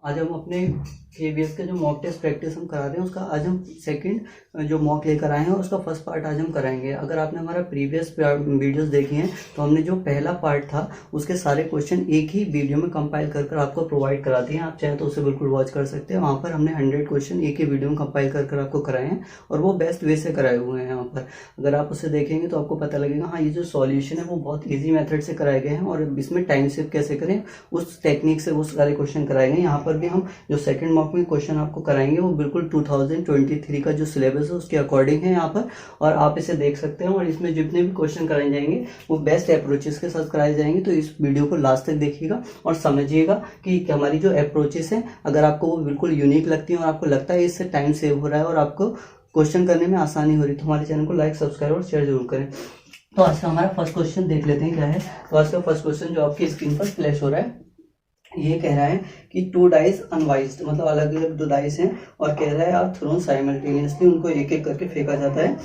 आज हम अपने KBS का जो मॉक टेस्ट प्रैक्टिस हम करा रहे हैं उसका आज हम सेकंड जो मॉक लेकर आए हैं उसका फर्स्ट पार्ट आज हम कराएंगे। अगर आपने हमारा प्रीवियस वीडियोस देखी हैं तो हमने जो पहला पार्ट था उसके सारे क्वेश्चन एक ही वीडियो में कंपाइल कर आपको प्रोवाइड करा दिए हैं। आप चाहे तो उसे बिल्कुल वॉच कर सकते हैं। वहाँ पर हमने 100 क्वेश्चन एक ही वीडियो में कंपाइल कर आपको कराए हैं और वो बेस्ट वे से कराए हुए हैं। यहाँ पर अगर आप उसे देखेंगे तो आपको पता लगेगा हाँ ये जो सॉल्यूशन है वो बहुत ईजी मेथड से कराए गए हैं और इसमें टाइम सेव कैसे करें उस टेक्निक से वो सारे क्वेश्चन कराए गए हैं। यहाँ पर भी हम जो सेकंड मॉक में क्वेश्चन आपको कराएंगे वो बिल्कुल 2023 का जो सिलेबस है उसके अकॉर्डिंग है यहाँ पर, और आप इसे देख सकते हैं। और इसमें जितने भी क्वेश्चन कराए जाएंगे वो बेस्ट अप्रोचेस के साथ कराए जाएंगे। तो इस वीडियो को लास्ट तक देखिएगा और समझिएगा कि हमारी जो अप्रोचेस है अगर आपको वो बिल्कुल यूनिक लगती है और आपको लगता है इससे टाइम सेव हो रहा है और आपको क्वेश्चन करने में आसानी हो रही है तो हमारे चैनल को लाइक, सब्सक्राइब और शेयर जरूर करें। तो आज का हमारा फर्स्ट क्वेश्चन देख लेते हैं क्या है। तो आज का फर्स्ट क्वेश्चन जो आपकी स्क्रीन पर फ्लैश हो रहा है ये कह रहा है कि 2 डाइस अनवाइज्ड, मतलब अलग अलग 2 डाइस हैं और कह रहा है आर थ्रोन साइमल्टेनियसली, उनको एक एक करके फेंका जाता है,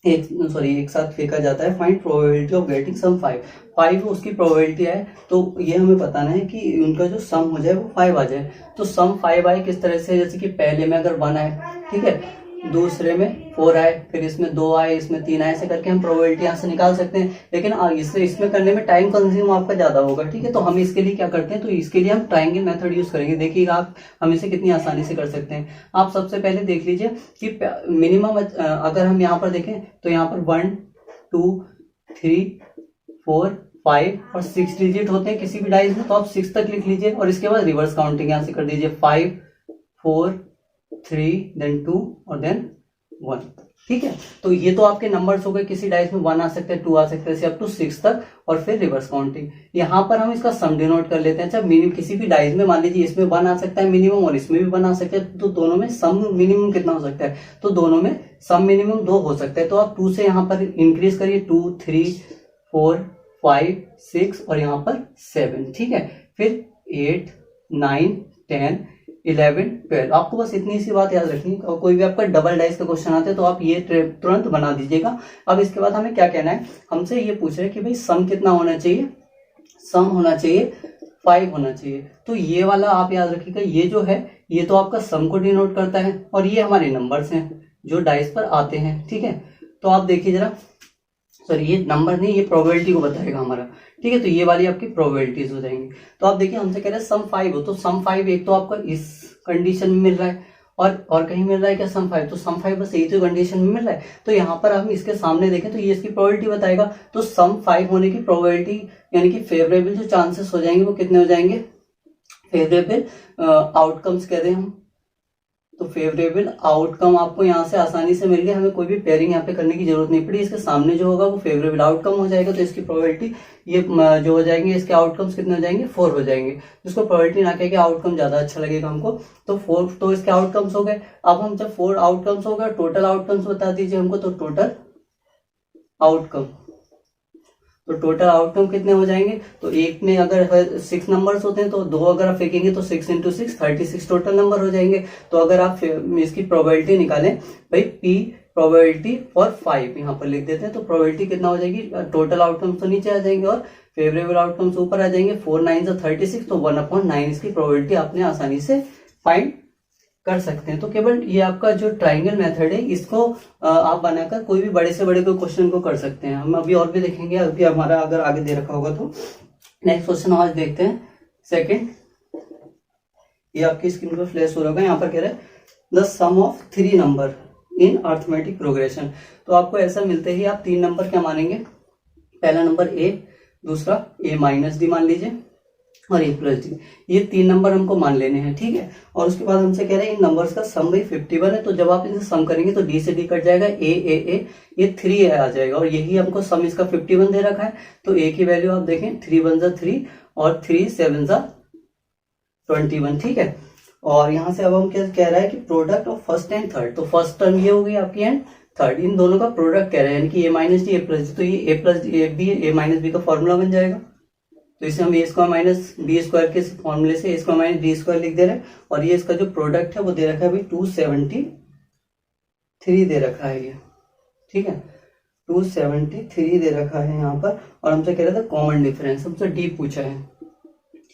एक साथ फेंका जाता है। Find probability of getting sum 5 उसकी प्रोबेबिलिटी है। तो ये हमें बताना है कि उनका जो सम हो जाए वो 5 आ जाए। तो सम 5 आए किस तरह से, जैसे कि पहले में अगर 1 आए, ठीक है, दूसरे में 4 आए, फिर इसमें 2 आए, इसमें 3 आए, ऐसे करके हम प्रोबेबिलिटी यहाँ से निकाल सकते हैं। लेकिन इसमें करने में टाइम कंज्यूम आपका ज्यादा होगा, ठीक है। तो हम इसके लिए क्या करते हैं, तो इसके लिए हम ट्रायंगल मेथड यूज करेंगे। देखिएगा आप हम इसे कितनी आसानी से कर सकते हैं। आप सबसे पहले देख लीजिए कि मिनिमम अगर हम यहाँ पर देखें तो यहाँ पर 1 2 3 4 5 और 6 डिजिट होते हैं किसी भी डाइस में, तो आप 6 तक लिख लीजिए और इसके बाद रिवर्स काउंटिंग यहाँ से कर दीजिए 5 4 3 देन 2 और देन 1, ठीक है। तो ये तो आपके नंबर्स हो गए। किसी डाइस में 1 आ सकते हैं, 2 आ सकते हैं, अप टू 6 तक और फिर रिवर्स काउंटिंग। यहाँ पर हम इसका सम डिनोट कर लेते हैं। अच्छा, मिनिमम किसी भी डाइस में मान लीजिए इसमें 1 आ सकता है मिनिमम और इसमें भी 1 आ सकता है, तो दोनों में सम मिनिमम कितना हो सकता है, तो दोनों में सम मिनिमम 2 हो सकता है। तो आप 2 से यहाँ पर इंक्रीज करिए, 2 3 4 5 6 और यहाँ पर 7, ठीक है। फिर 8 9 10 11 12। आपको बस इतनी सी बात याद रखनी है। और कोई भी आपका डबल डाइस का क्वेश्चन आता है तो आप ये तुरंत बना दीजिएगा। अब इसके बाद हमें क्या कहना है, हमसे ये पूछ रहे हैं कि भाई सम कितना होना चाहिए, सम होना चाहिए 5 होना चाहिए। तो ये वाला आप याद रखिएगा, ये जो है ये तो आपका सम को डिनोट करता है और ये हमारे नंबर्स हैं जो डाइस पर आते हैं, ठीक है। तो आप देखिए जरा, सॉरी ये नंबर नहीं, ये प्रोबेबिलिटी को बताएगा हमारा, ठीक है। तो ये वाली आपकी प्रोबेबिलिटीज हो जाएंगी। तो आप देखिए हमसे कह रहे हैं सम 5 हो, तो सम 5 एक तो आपका इस कंडीशन में मिल रहा है और कहीं मिल रहा है क्या सम 5, तो सम 5 बस यही तो कंडीशन में मिल रहा है। तो यहाँ पर हम इसके सामने देखें तो ये इसकी प्रोबेबिलिटी बताएगा। तो सम 5 होने की प्रोबेबिलिटी यानी कि फेवरेबल जो चांसेस हो जाएंगे वो कितने हो जाएंगे, फेवरेबल आउटकम्स कह रहे हैं हम। तो फेवरेबल आउटकम आपको यहाँ से आसानी से मिल गया, हमें कोई भी पेयरिंग यहाँ पे करने की जरूरत नहीं पड़ी। इसके सामने जो होगा वो फेवरेबल आउटकम हो जाएगा। तो इसकी प्रोबेबिलिटी ये जो हो जाएंगे, इसके आउटकम्स कितने हो जाएंगे, 4 हो जाएंगे। जिसको प्रोबेबिलिटी ना कह के आउटकम ज्यादा अच्छा लगेगा हमको, तो 4 तो इसके आउटकम्स हो गए। अब हम जब 4 आउटकम्स हो गए, टोटल आउटकम्स बता दीजिए हमको। तो टोटल आउटकम, तो टोटल आउटकम कितने हो जाएंगे, तो एक में अगर 6 नंबर्स होते हैं तो 2 अगर आप फेंकेंगे तो 6 × 6 36 टोटल नंबर हो जाएंगे। तो अगर आप इसकी प्रोबेबिलिटी निकालें भाई P प्रोबेबिलिटी फॉर 5 यहाँ पर लिख देते हैं, तो प्रोबेबिलिटी कितना हो जाएगी, टोटल आउटकम्स तो नीचे आ जाएंगे और फेवरेबल आउटकम्स ऊपर आ जाएंगे। 4 9 36, तो 1/9 इसकी प्रोबेबिलिटी आपने आसानी से फाइंड कर सकते हैं। तो केवल ये आपका जो ट्रायंगल मेथड है इसको आप बनाकर कोई भी बड़े से बड़े कोई क्वेश्चन को कर सकते हैं। हम अभी और भी देखेंगे, अभी हमारा अगर आगे दे रखा होगा तो नेक्स्ट क्वेश्चन आज देखते हैं सेकंड। ये आपकी स्क्रीन पर फ्लैश हो रहा होगा। यहाँ पर कह रहा है the sum of 3 number in arithmetic progression. तो आपको ऐसा मिलते ही आप 3 नंबर क्या मानेंगे, पहला नंबर A, दूसरा A-D मान लीजिए और A+D, ये 3 नंबर हमको मान लेने हैं, ठीक है। और उसके बाद हमसे कह रहे हैं इन नंबर्स का सम भाई 51 है। तो जब आप इनसे सम करेंगे तो D से D कट जाएगा, A ये 3 आ जाएगा और यही हमको सम इसका 51 दे रखा है। तो A की वैल्यू आप देखें 3 1 जा 3 और 3 7 जा 21, ठीक है। और यहाँ से अब हम क्या कह रहा है कि product of first and third, तो फर्स्ट टर्म ये हो गई आपकी एंड थर्ड, इन दोनों का प्रोडक्ट कह रहे हैं यानी कि A-D A+D। तो ये A+D A-B का फॉर्मूला बन जाएगा। तो इसे हम A² - B² के फॉर्मूले से A² - D² लिख दे रहे हैं और ये इसका जो प्रोडक्ट है वो दे रखा है भाई 273 दे रखा है ये, ठीक है। 273 दे रखा है यहाँ पर और हमसे कह रहा था कॉमन डिफरेंस, हमसे D पूछा है,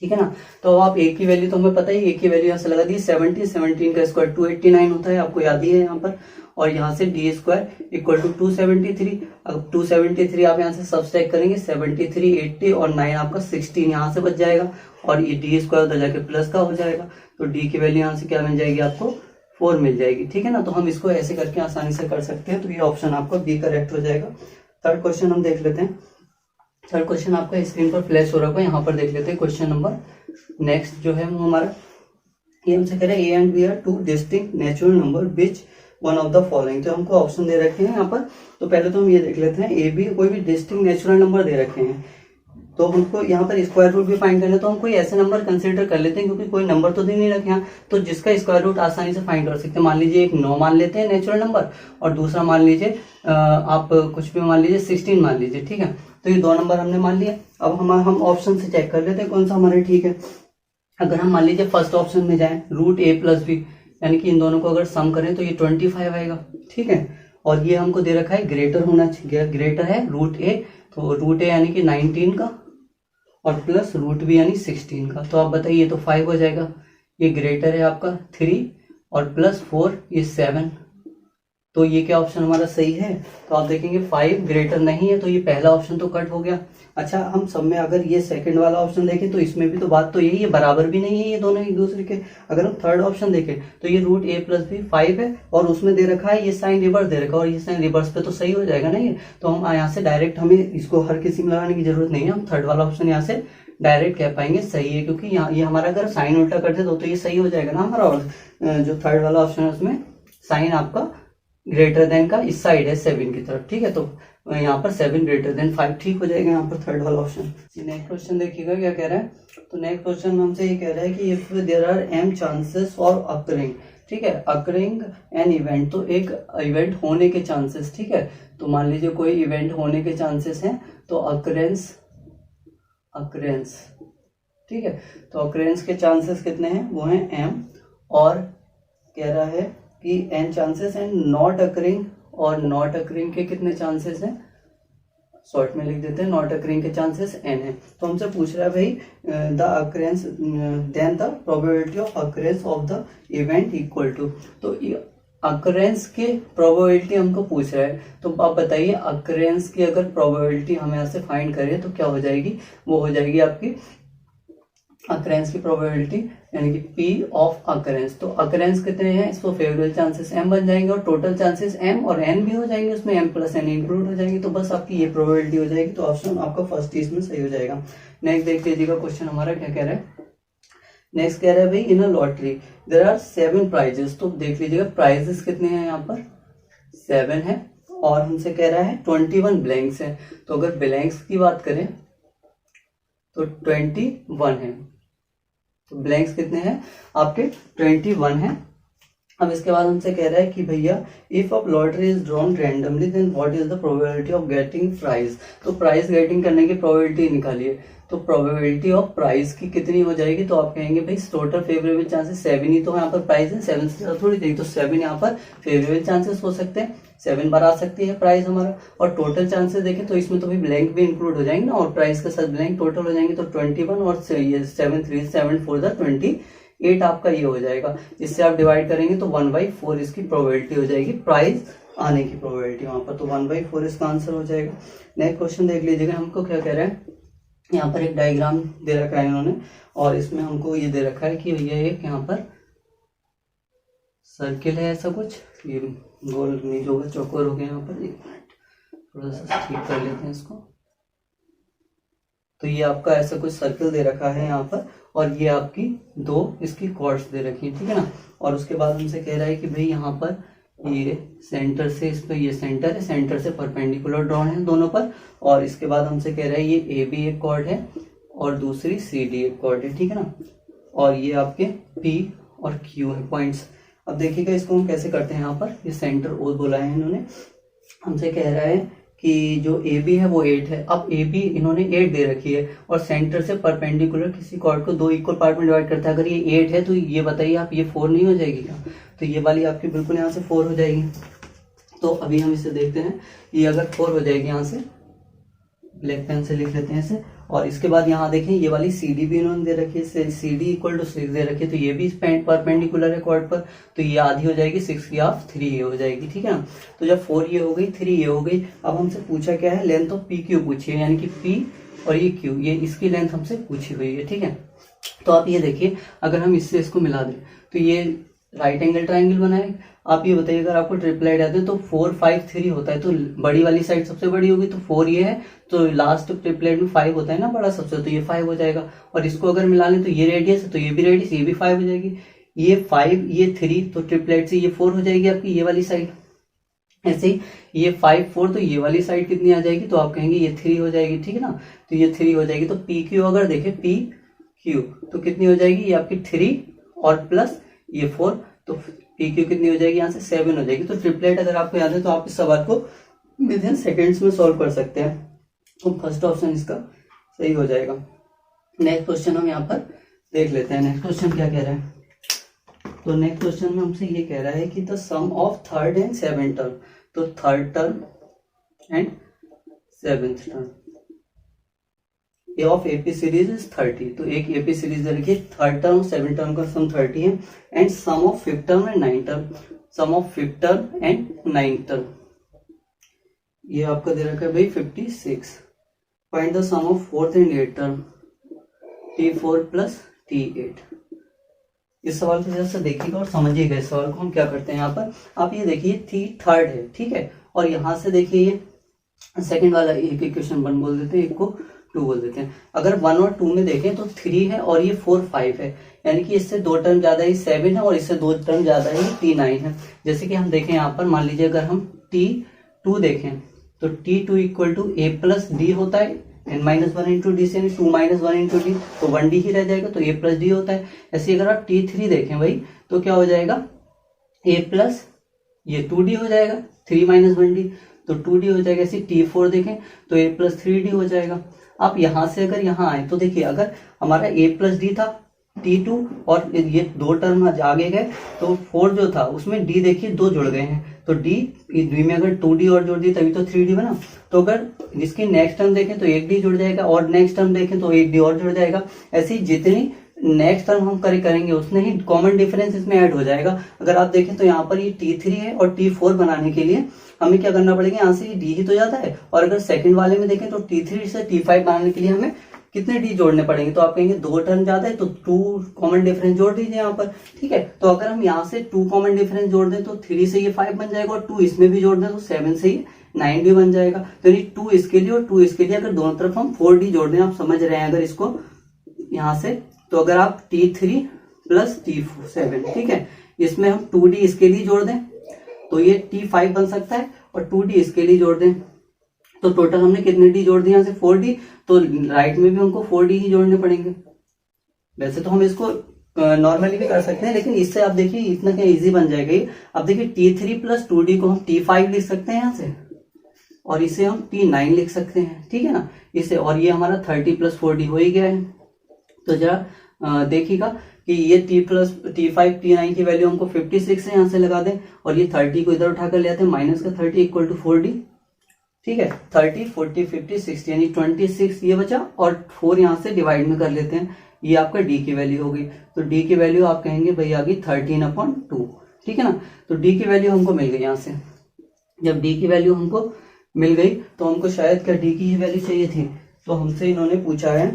ठीक है ना। तो अब आप ए की वैल्यू तो हमें पता ही, ए की वैल्यू यहाँ से लगा दी 17, 17 का स्क्वायर 289 होता है, आपको याद ही है यहाँ पर। और यहाँ से डी स्क्वायर इक्वल टू 273। अब 273 आप यहाँ से सबट्रैक्ट करेंगे, 73 80 और 9 आपका 16 यहाँ से बच जाएगा, और ये डी स्क्वायर उधर जाके प्लस का हो जाएगा, तो डी की वैल्यू यहाँ से क्या मिल जाएगी आपको 4 मिल जाएगी। ठीक है ना। तो हम इसको ऐसे करके आसानी से कर सकते हैं, तो ये ऑप्शन आपका बी करेक्ट हो जाएगा। थर्ड क्वेश्चन हम देख लेते हैं। थर्ड क्वेश्चन आपका स्क्रीन पर फ्लैश हो रहा है, यहाँ पर देख लेते हैं क्वेश्चन नंबर नेक्स्ट जो है वो हमारा, ये हमसे कह रहे हैं A and B are two distinct natural number which one of the following. तो हमको ऑप्शन दे रखे हैं यहाँ पर, तो पहले तो हम ये देख लेते हैं ए बी कोई भी डिस्टिंक्ट नेचुरल नंबर दे रखे हैं, तो हमको यहाँ पर स्क्वायर रूट भी फाइंड करना है, तो हम कोई ऐसे नंबर कंसीडर कर लेते हैं क्योंकि कोई नंबर तो दे नहीं रखे यहाँ, तो जिसका स्क्वायर रूट आसानी से फाइंड कर सकते हैं। मान लीजिए एक 9 मान लेते हैं नेचुरल नंबर, और दूसरा मान लीजिए आप कुछ भी मान लीजिए 16 मान लीजिए। ठीक है, तो ये 2 नंबर हमने मान लिया। अब हम ऑप्शन से चेक कर लेते हैं कौन सा हमारा ठीक है। अगर हम मान लीजिए फर्स्ट ऑप्शन में जाएं, रूट ए प्लस बी, यानी कि इन दोनों को अगर सम करें तो ये 25 आएगा। ठीक है, और ये हमको दे रखा है ग्रेटर होना चाहिए, ग्रेटर है रूट ए, तो रूट ए यानी कि 19 का और प्लस रूट बी यानी 16 का, तो आप बताइए तो 5 हो जाएगा। ये ग्रेटर है आपका 3 और प्लस 4 ये 7, तो ये क्या ऑप्शन हमारा सही है। तो आप देखेंगे 5 ग्रेटर नहीं है, तो ये पहला ऑप्शन तो कट हो गया। अच्छा, हम सब में अगर ये सेकंड वाला ऑप्शन देखें तो इसमें भी तो बात तो यही है, बराबर भी नहीं है ये दोनों एक दूसरे के। अगर हम थर्ड ऑप्शन देखें तो ये रूट ए प्लस बी 5 है, और उसमें दे रखा है ये साइन रिवर्स दे रखा है, और ये साइन रिवर्स पे तो सही हो जाएगा ना ये। तो हम यहाँ से डायरेक्ट, हमें इसको हर किसी में लगाने की जरूरत नहीं है, हम थर्ड वाला ऑप्शन यहाँ से डायरेक्ट कह पाएंगे सही है, क्योंकि यहाँ ये हमारा अगर साइन उल्टा करते तो ये सही हो जाएगा ना हमारा। और जो थर्ड वाला ऑप्शन है उसमें साइन आपका ग्रेटर देन का इस साइड है 7 की तरफ। ठीक है, तो यहाँ पर 7 ग्रेटर देन 5 ठीक हो जाएगा यहाँ पर थर्ड वाला ऑप्शन। नेक्स्ट क्वेश्चन देखिएगा क्या कह रहा है। तो नेक्स्ट क्वेश्चन हमसे ये कह रहा है कि if there are m chances for occurring, ठीक है, अकरिंग एन इवेंट, तो एक इवेंट होने के चांसेस। ठीक है, तो मान लीजिए कोई इवेंट होने के चांसेस हैं, तो अकरेंस, ठीक है, तो अकरेंस के चांसेस कितने हैं, वो हैं m, और कह रहा है कि n chances and not occurring, और नॉट अकरिंग के कितने चांसेस हैं, शॉर्ट में लिख देते हैं, नॉट अकरिंग के चांसेस n है। तो हमसे पूछ रहा है भाई the occurrence then the probability of occurrence of the event equal to, तो अकरेंस के प्रोबेबिलिटी हमको पूछ रहा है, तो आप बताइए अकरेंस की अगर प्रोबेबिलिटी हम यहाँ से फाइंड करें तो क्या हो जाएगी, वो हो जाएगी आपकी अकरेंस की प्रोबेबिलिटी यानी कि P ऑफ अकरेंस। तो अकरेंस कितने हैं, इसको फेवरेबल चांसेस m बन जाएंगे, और टोटल चांसेस m और n भी हो जाएंगे, उसमें m प्लस n इंक्लूड हो जाएंगे, तो बस आपकी ये प्रोबेबिलिटी हो जाएगी। तो ऑप्शन आपका फर्स्ट इसमें सही हो जाएगा। नेक्स्ट देख लीजिएगा क्वेश्चन हमारा क्या कह रहा है। नेक्स्ट कह रहा है भाई in a lottery there are 7 prizes, तो देख लीजिएगा प्राइजेस कितने हैं यहाँ पर 7 है, और हमसे कह रहा है 21 ब्लैंक्स है। तो अगर ब्लैंक्स की बात करें तो 21 है, तो ब्लैंक्स कितने हैं आपके 21 है। अब इसके बाद हमसे कह रहा है कि भैया if of lottery is drawn randomly then what is the probability of getting prize, तो प्राइज गेटिंग करने की प्रोबेबिलिटी निकालिए। तो प्रोबेबिलिटी ऑफ प्राइज की कितनी हो जाएगी, तो आप कहेंगे भाई टोटल फेवरेबल चांसेस 7 ही तो यहाँ पर प्राइस है, 7 से ज्यादा थोड़ी चाहिए, तो 7 यहाँ पर फेवरेबल चांसेस हो सकते हैं, 7 बार आ सकती है प्राइस हमारा। और टोटल चांसेस देखें तो इसमें तो भी ब्लैंक भी इंक्लूड हो जाएंगे ना, और प्राइस के साथ ब्लैंक टोटल हो जाएंगे, तो 21 और 7 3 7 4 द 28 आपका ये हो जाएगा। इससे आप डिवाइड करेंगे तो 1/4 इसकी प्रोबेबिलिटी हो जाएगी प्राइस आने की प्रोबेबिलिटी वहां पर, तो 1/4 इसका आंसर हो जाएगा। नेक्स्ट क्वेश्चन देख लीजिएगा, हमको क्या कह रहा है, यहाँ पर एक डायग्राम दे रखा है इन्होंने, और इसमें हमको ये दे रखा है कि भैया एक यहाँ पर सर्किल है ऐसा कुछ, ये गोल नहीं होगा चौकोर हो गया यहाँ पर, एक मिनट थोड़ा सा ठीक कर लेते हैं इसको। तो ये आपका ऐसा कुछ सर्किल दे रखा है यहाँ पर, और ये आपकी 2 इसकी कॉर्ड्स दे रखी है, ठीक है ना। और उसके बाद हमसे कह रहा है कि भाई यहाँ पर ये सेंटर से, इस पे ये सेंटर है, सेंटर से परपेंडिकुलर ड्रॉन है दोनों पर, और इसके बाद हमसे कह रहा है ये ए बी एक कॉर्ड है और दूसरी सी डी एक कॉर्ड है, ठीक है ना। और ये आपके पी और क्यू है पॉइंट्स। अब देखिएगा इसको हम कैसे करते हैं, यहाँ पर ये सेंटर ओ बोला है इन्होंने, हमसे कह रहा है कि जो ए बी है वो 8 है। अब ए बी इन्होंने 8 दे रखी है, और सेंटर से परपेंडिकुलर किसी कॉर्ड को 2 इक्वल पार्ट में डिवाइड करता है, अगर ये 8 है तो ये बताइए आप ये 4 नहीं हो जाएगी क्या, तो ये वाली आपकी बिल्कुल यहाँ से 4 हो जाएगी। तो अभी हम इसे देखते हैं, ये अगर 4 हो जाएगी यहाँ से, ब्लैक पेन से लिख लेते हैं इसे। और इसके बाद यहाँ देखें ये वाली CD भी इन्होंने दे रखी है, CD इक्वल टू 6 दे रखी है, तो ये भी परपेंडिकुलर है क्वाड पर, तो ये आधी हो जाएगी 6 की हाफ 3 ये हो जाएगी, ठीक है ना। तो जब 4 ये हो गई 3 ये हो गई, अब हमसे पूछा क्या है, लेंथ ऑफ PQ पूछी है, यानी कि P और ये Q, ये इसकी लेंथ हमसे पूछी हुई है, ठीक है। तो आप ये देखिए अगर हम इससे इसको मिला दें तो ये राइट एंगल ट्राइंगल बनाए। आप ये बताइए अगर आपको ट्रिपलेट याद है तो 4 5 3 होता है, तो बड़ी वाली साइड सबसे बड़ी होगी, तो 4 ये है, तो लास्ट ट्रिपलेट में 5 होता है ना बड़ा सबसे, तो ये 5 हो जाएगा। और इसको अगर मिला लें तो ये रेडियस है, तो ये भी रेडियस, ये भी 5 हो जाएगी, ये 5 ये 3, तो ट्रिपलेट से ये 4 हो जाएगी आपकी ये वाली साइड। ऐसे ही ये 5 4, तो ये वाली साइड कितनी आ जाएगी, तो आप कहेंगे ये 3 हो जाएगी, ठीक है ना। तो ये 3 हो जाएगी, तो PQ अगर देखें PQ तो कितनी हो जाएगी, ये आपकी 3 और प्लस ये 4, तो PQ कितनी हो जाएगी, यहाँ से 7 हो जाएगी। तो ट्रिपलेट अगर आपको याद है तो आप इस सवाल को विद इन सेकेंड्स में सॉल्व कर सकते हैं, तो फर्स्ट ऑप्शन इसका सही हो जाएगा। नेक्स्ट क्वेश्चन हम यहाँ पर देख लेते हैं, नेक्स्ट क्वेश्चन क्या कह रहा है। तो नेक्स्ट क्वेश्चन में हमसे ये कह रहा है कि the sum of third and seventh term, तो third term and seventh term a of AP series is 30, तो एक AP सीरीज देखिए थर्ड टर्म सेवेंथ टर्म का सम 30 है, and sum of fifth term and ninth term, sum of fifth term and ninth term ये आपका दे रखा है भाई 56। Find the sum of fourth and eight term T4 plus T8। इस सवाल को जरा से देखिएगा और समझिएगा इस सवाल को हम क्या करते हैं। यहाँ पर आप ये देखिए थर्ड है, ठीक है, और यहाँ से देखिए ये सेकंड वाला एक इक्वेशन 1 बोल देते हैं, एक को 2 बोल देते हैं। अगर 1 और 2 में देखें तो 3 है और ये 4 5 है, यानी कि इससे 2 टर्म ज्यादा ही 7 है और इससे 2 टर्म ज्यादा ही T9 है। जैसे कि हम देखें यहाँ पर मान लीजिए अगर हम T2 देखें तो T2 equal to A plus D होता है, n माइनस 1 इंटू डी से 2 माइनस 1 इंटू डी, तो 1D ही रह जाएगा, तो A प्लस D होता है। ऐसे अगर आप T3 देखें भाई तो क्या हो जाएगा, A प्लस ये 2D हो जाएगा, 3 माइनस 1D तो 2D हो जाएगा। ऐसे T4 देखें तो A प्लस 3D हो जाएगा। आप यहां से अगर यहाँ आए तो देखिए अगर हमारा A प्लस D था T2 और ये 2 टर्म आगे गए तो 4 जो था उसमें D देखिए 2 जुड़ गए हैं, तो D में अगर 2D और जोड़ दी तभी तो 3D बना। तो अगर इसकी नेक्स्ट टर्म देखें तो 1D जुड़ जाएगा और नेक्स्ट टर्म देखें तो 1D और जुड़ जाएगा। ऐसे ही जितनी नेक्स्ट टर्म हम करेंगे उसने ही कॉमन डिफरेंस इसमें ऐड हो जाएगा। अगर आप देखें तो यहाँ पर ये T3 है और T4 बनाने के लिए हमें क्या करना पड़ेगा, यहाँ से ये D ही तो ज्यादा है, और अगर सेकंड वाले में देखें तो T3 से T5 बनाने के लिए हमें कितने D जोड़ने पड़ेंगे, तो आप कहेंगे 2 टर्म ज्यादा है तो 2 कॉमन डिफरेंस जोड़ दीजिए यहाँ पर, ठीक है। तो अगर हम यहाँ से 2 कॉमन डिफरेंस जोड़ दें तो 3 से ये 5 बन जाएगा और 2 इसमें भी जोड़ दें तो 7 से ये 9 भी बन जाएगा। तो यानी 2 इसके लिए और 2 इसके लिए अगर दोनों तरफ हम 4D जोड़ दें, आप समझ रहे हैं अगर इसको यहाँ से, तो अगर आप T3 प्लस T7, ठीक है, इसमें हम 2D इसके लिए जोड़ दें तो ये T5 बन सकता है और 2D इसके लिए जोड़ दें तो टोटल हमने कितने D जोड़ दिए यहाँ से 4D, तो राइट में भी हमको 4D ही जोड़ने पड़ेंगे। वैसे तो हम इसको नॉर्मली भी कर सकते हैं, लेकिन इससे आप देखिए इतना क्या इजी बन जाएगा ये। अब देखिए T3 प्लस 2D को हम T5 लिख सकते हैं यहाँ से, और इसे हम T9 लिख सकते हैं, ठीक है ना, इसे, और ये हमारा 30 प्लस 4D हो ही गया है। तो जरा देखिएगा कि ये T5 T9 की वैल्यू हमको 56 है, यहाँ से लगा दें और ये 30 को इधर उठाकर ले आते हैं, माइनस का 30 इक्वल टू 4D, ठीक है। 30 40 50 60 यानी 26 ये बचा और 4 यहाँ से डिवाइड में कर लेते हैं, ये आपका D की वैल्यू होगी। तो D की वैल्यू आप कहेंगे भाई आ गई 13/2, ठीक है ना। तो D की वैल्यू हमको मिल गई यहाँ से। जब D की वैल्यू हमको मिल गई तो हमको शायद क्या D की वैल्यू चाहिए थी, तो हमसे इन्होंने पूछा है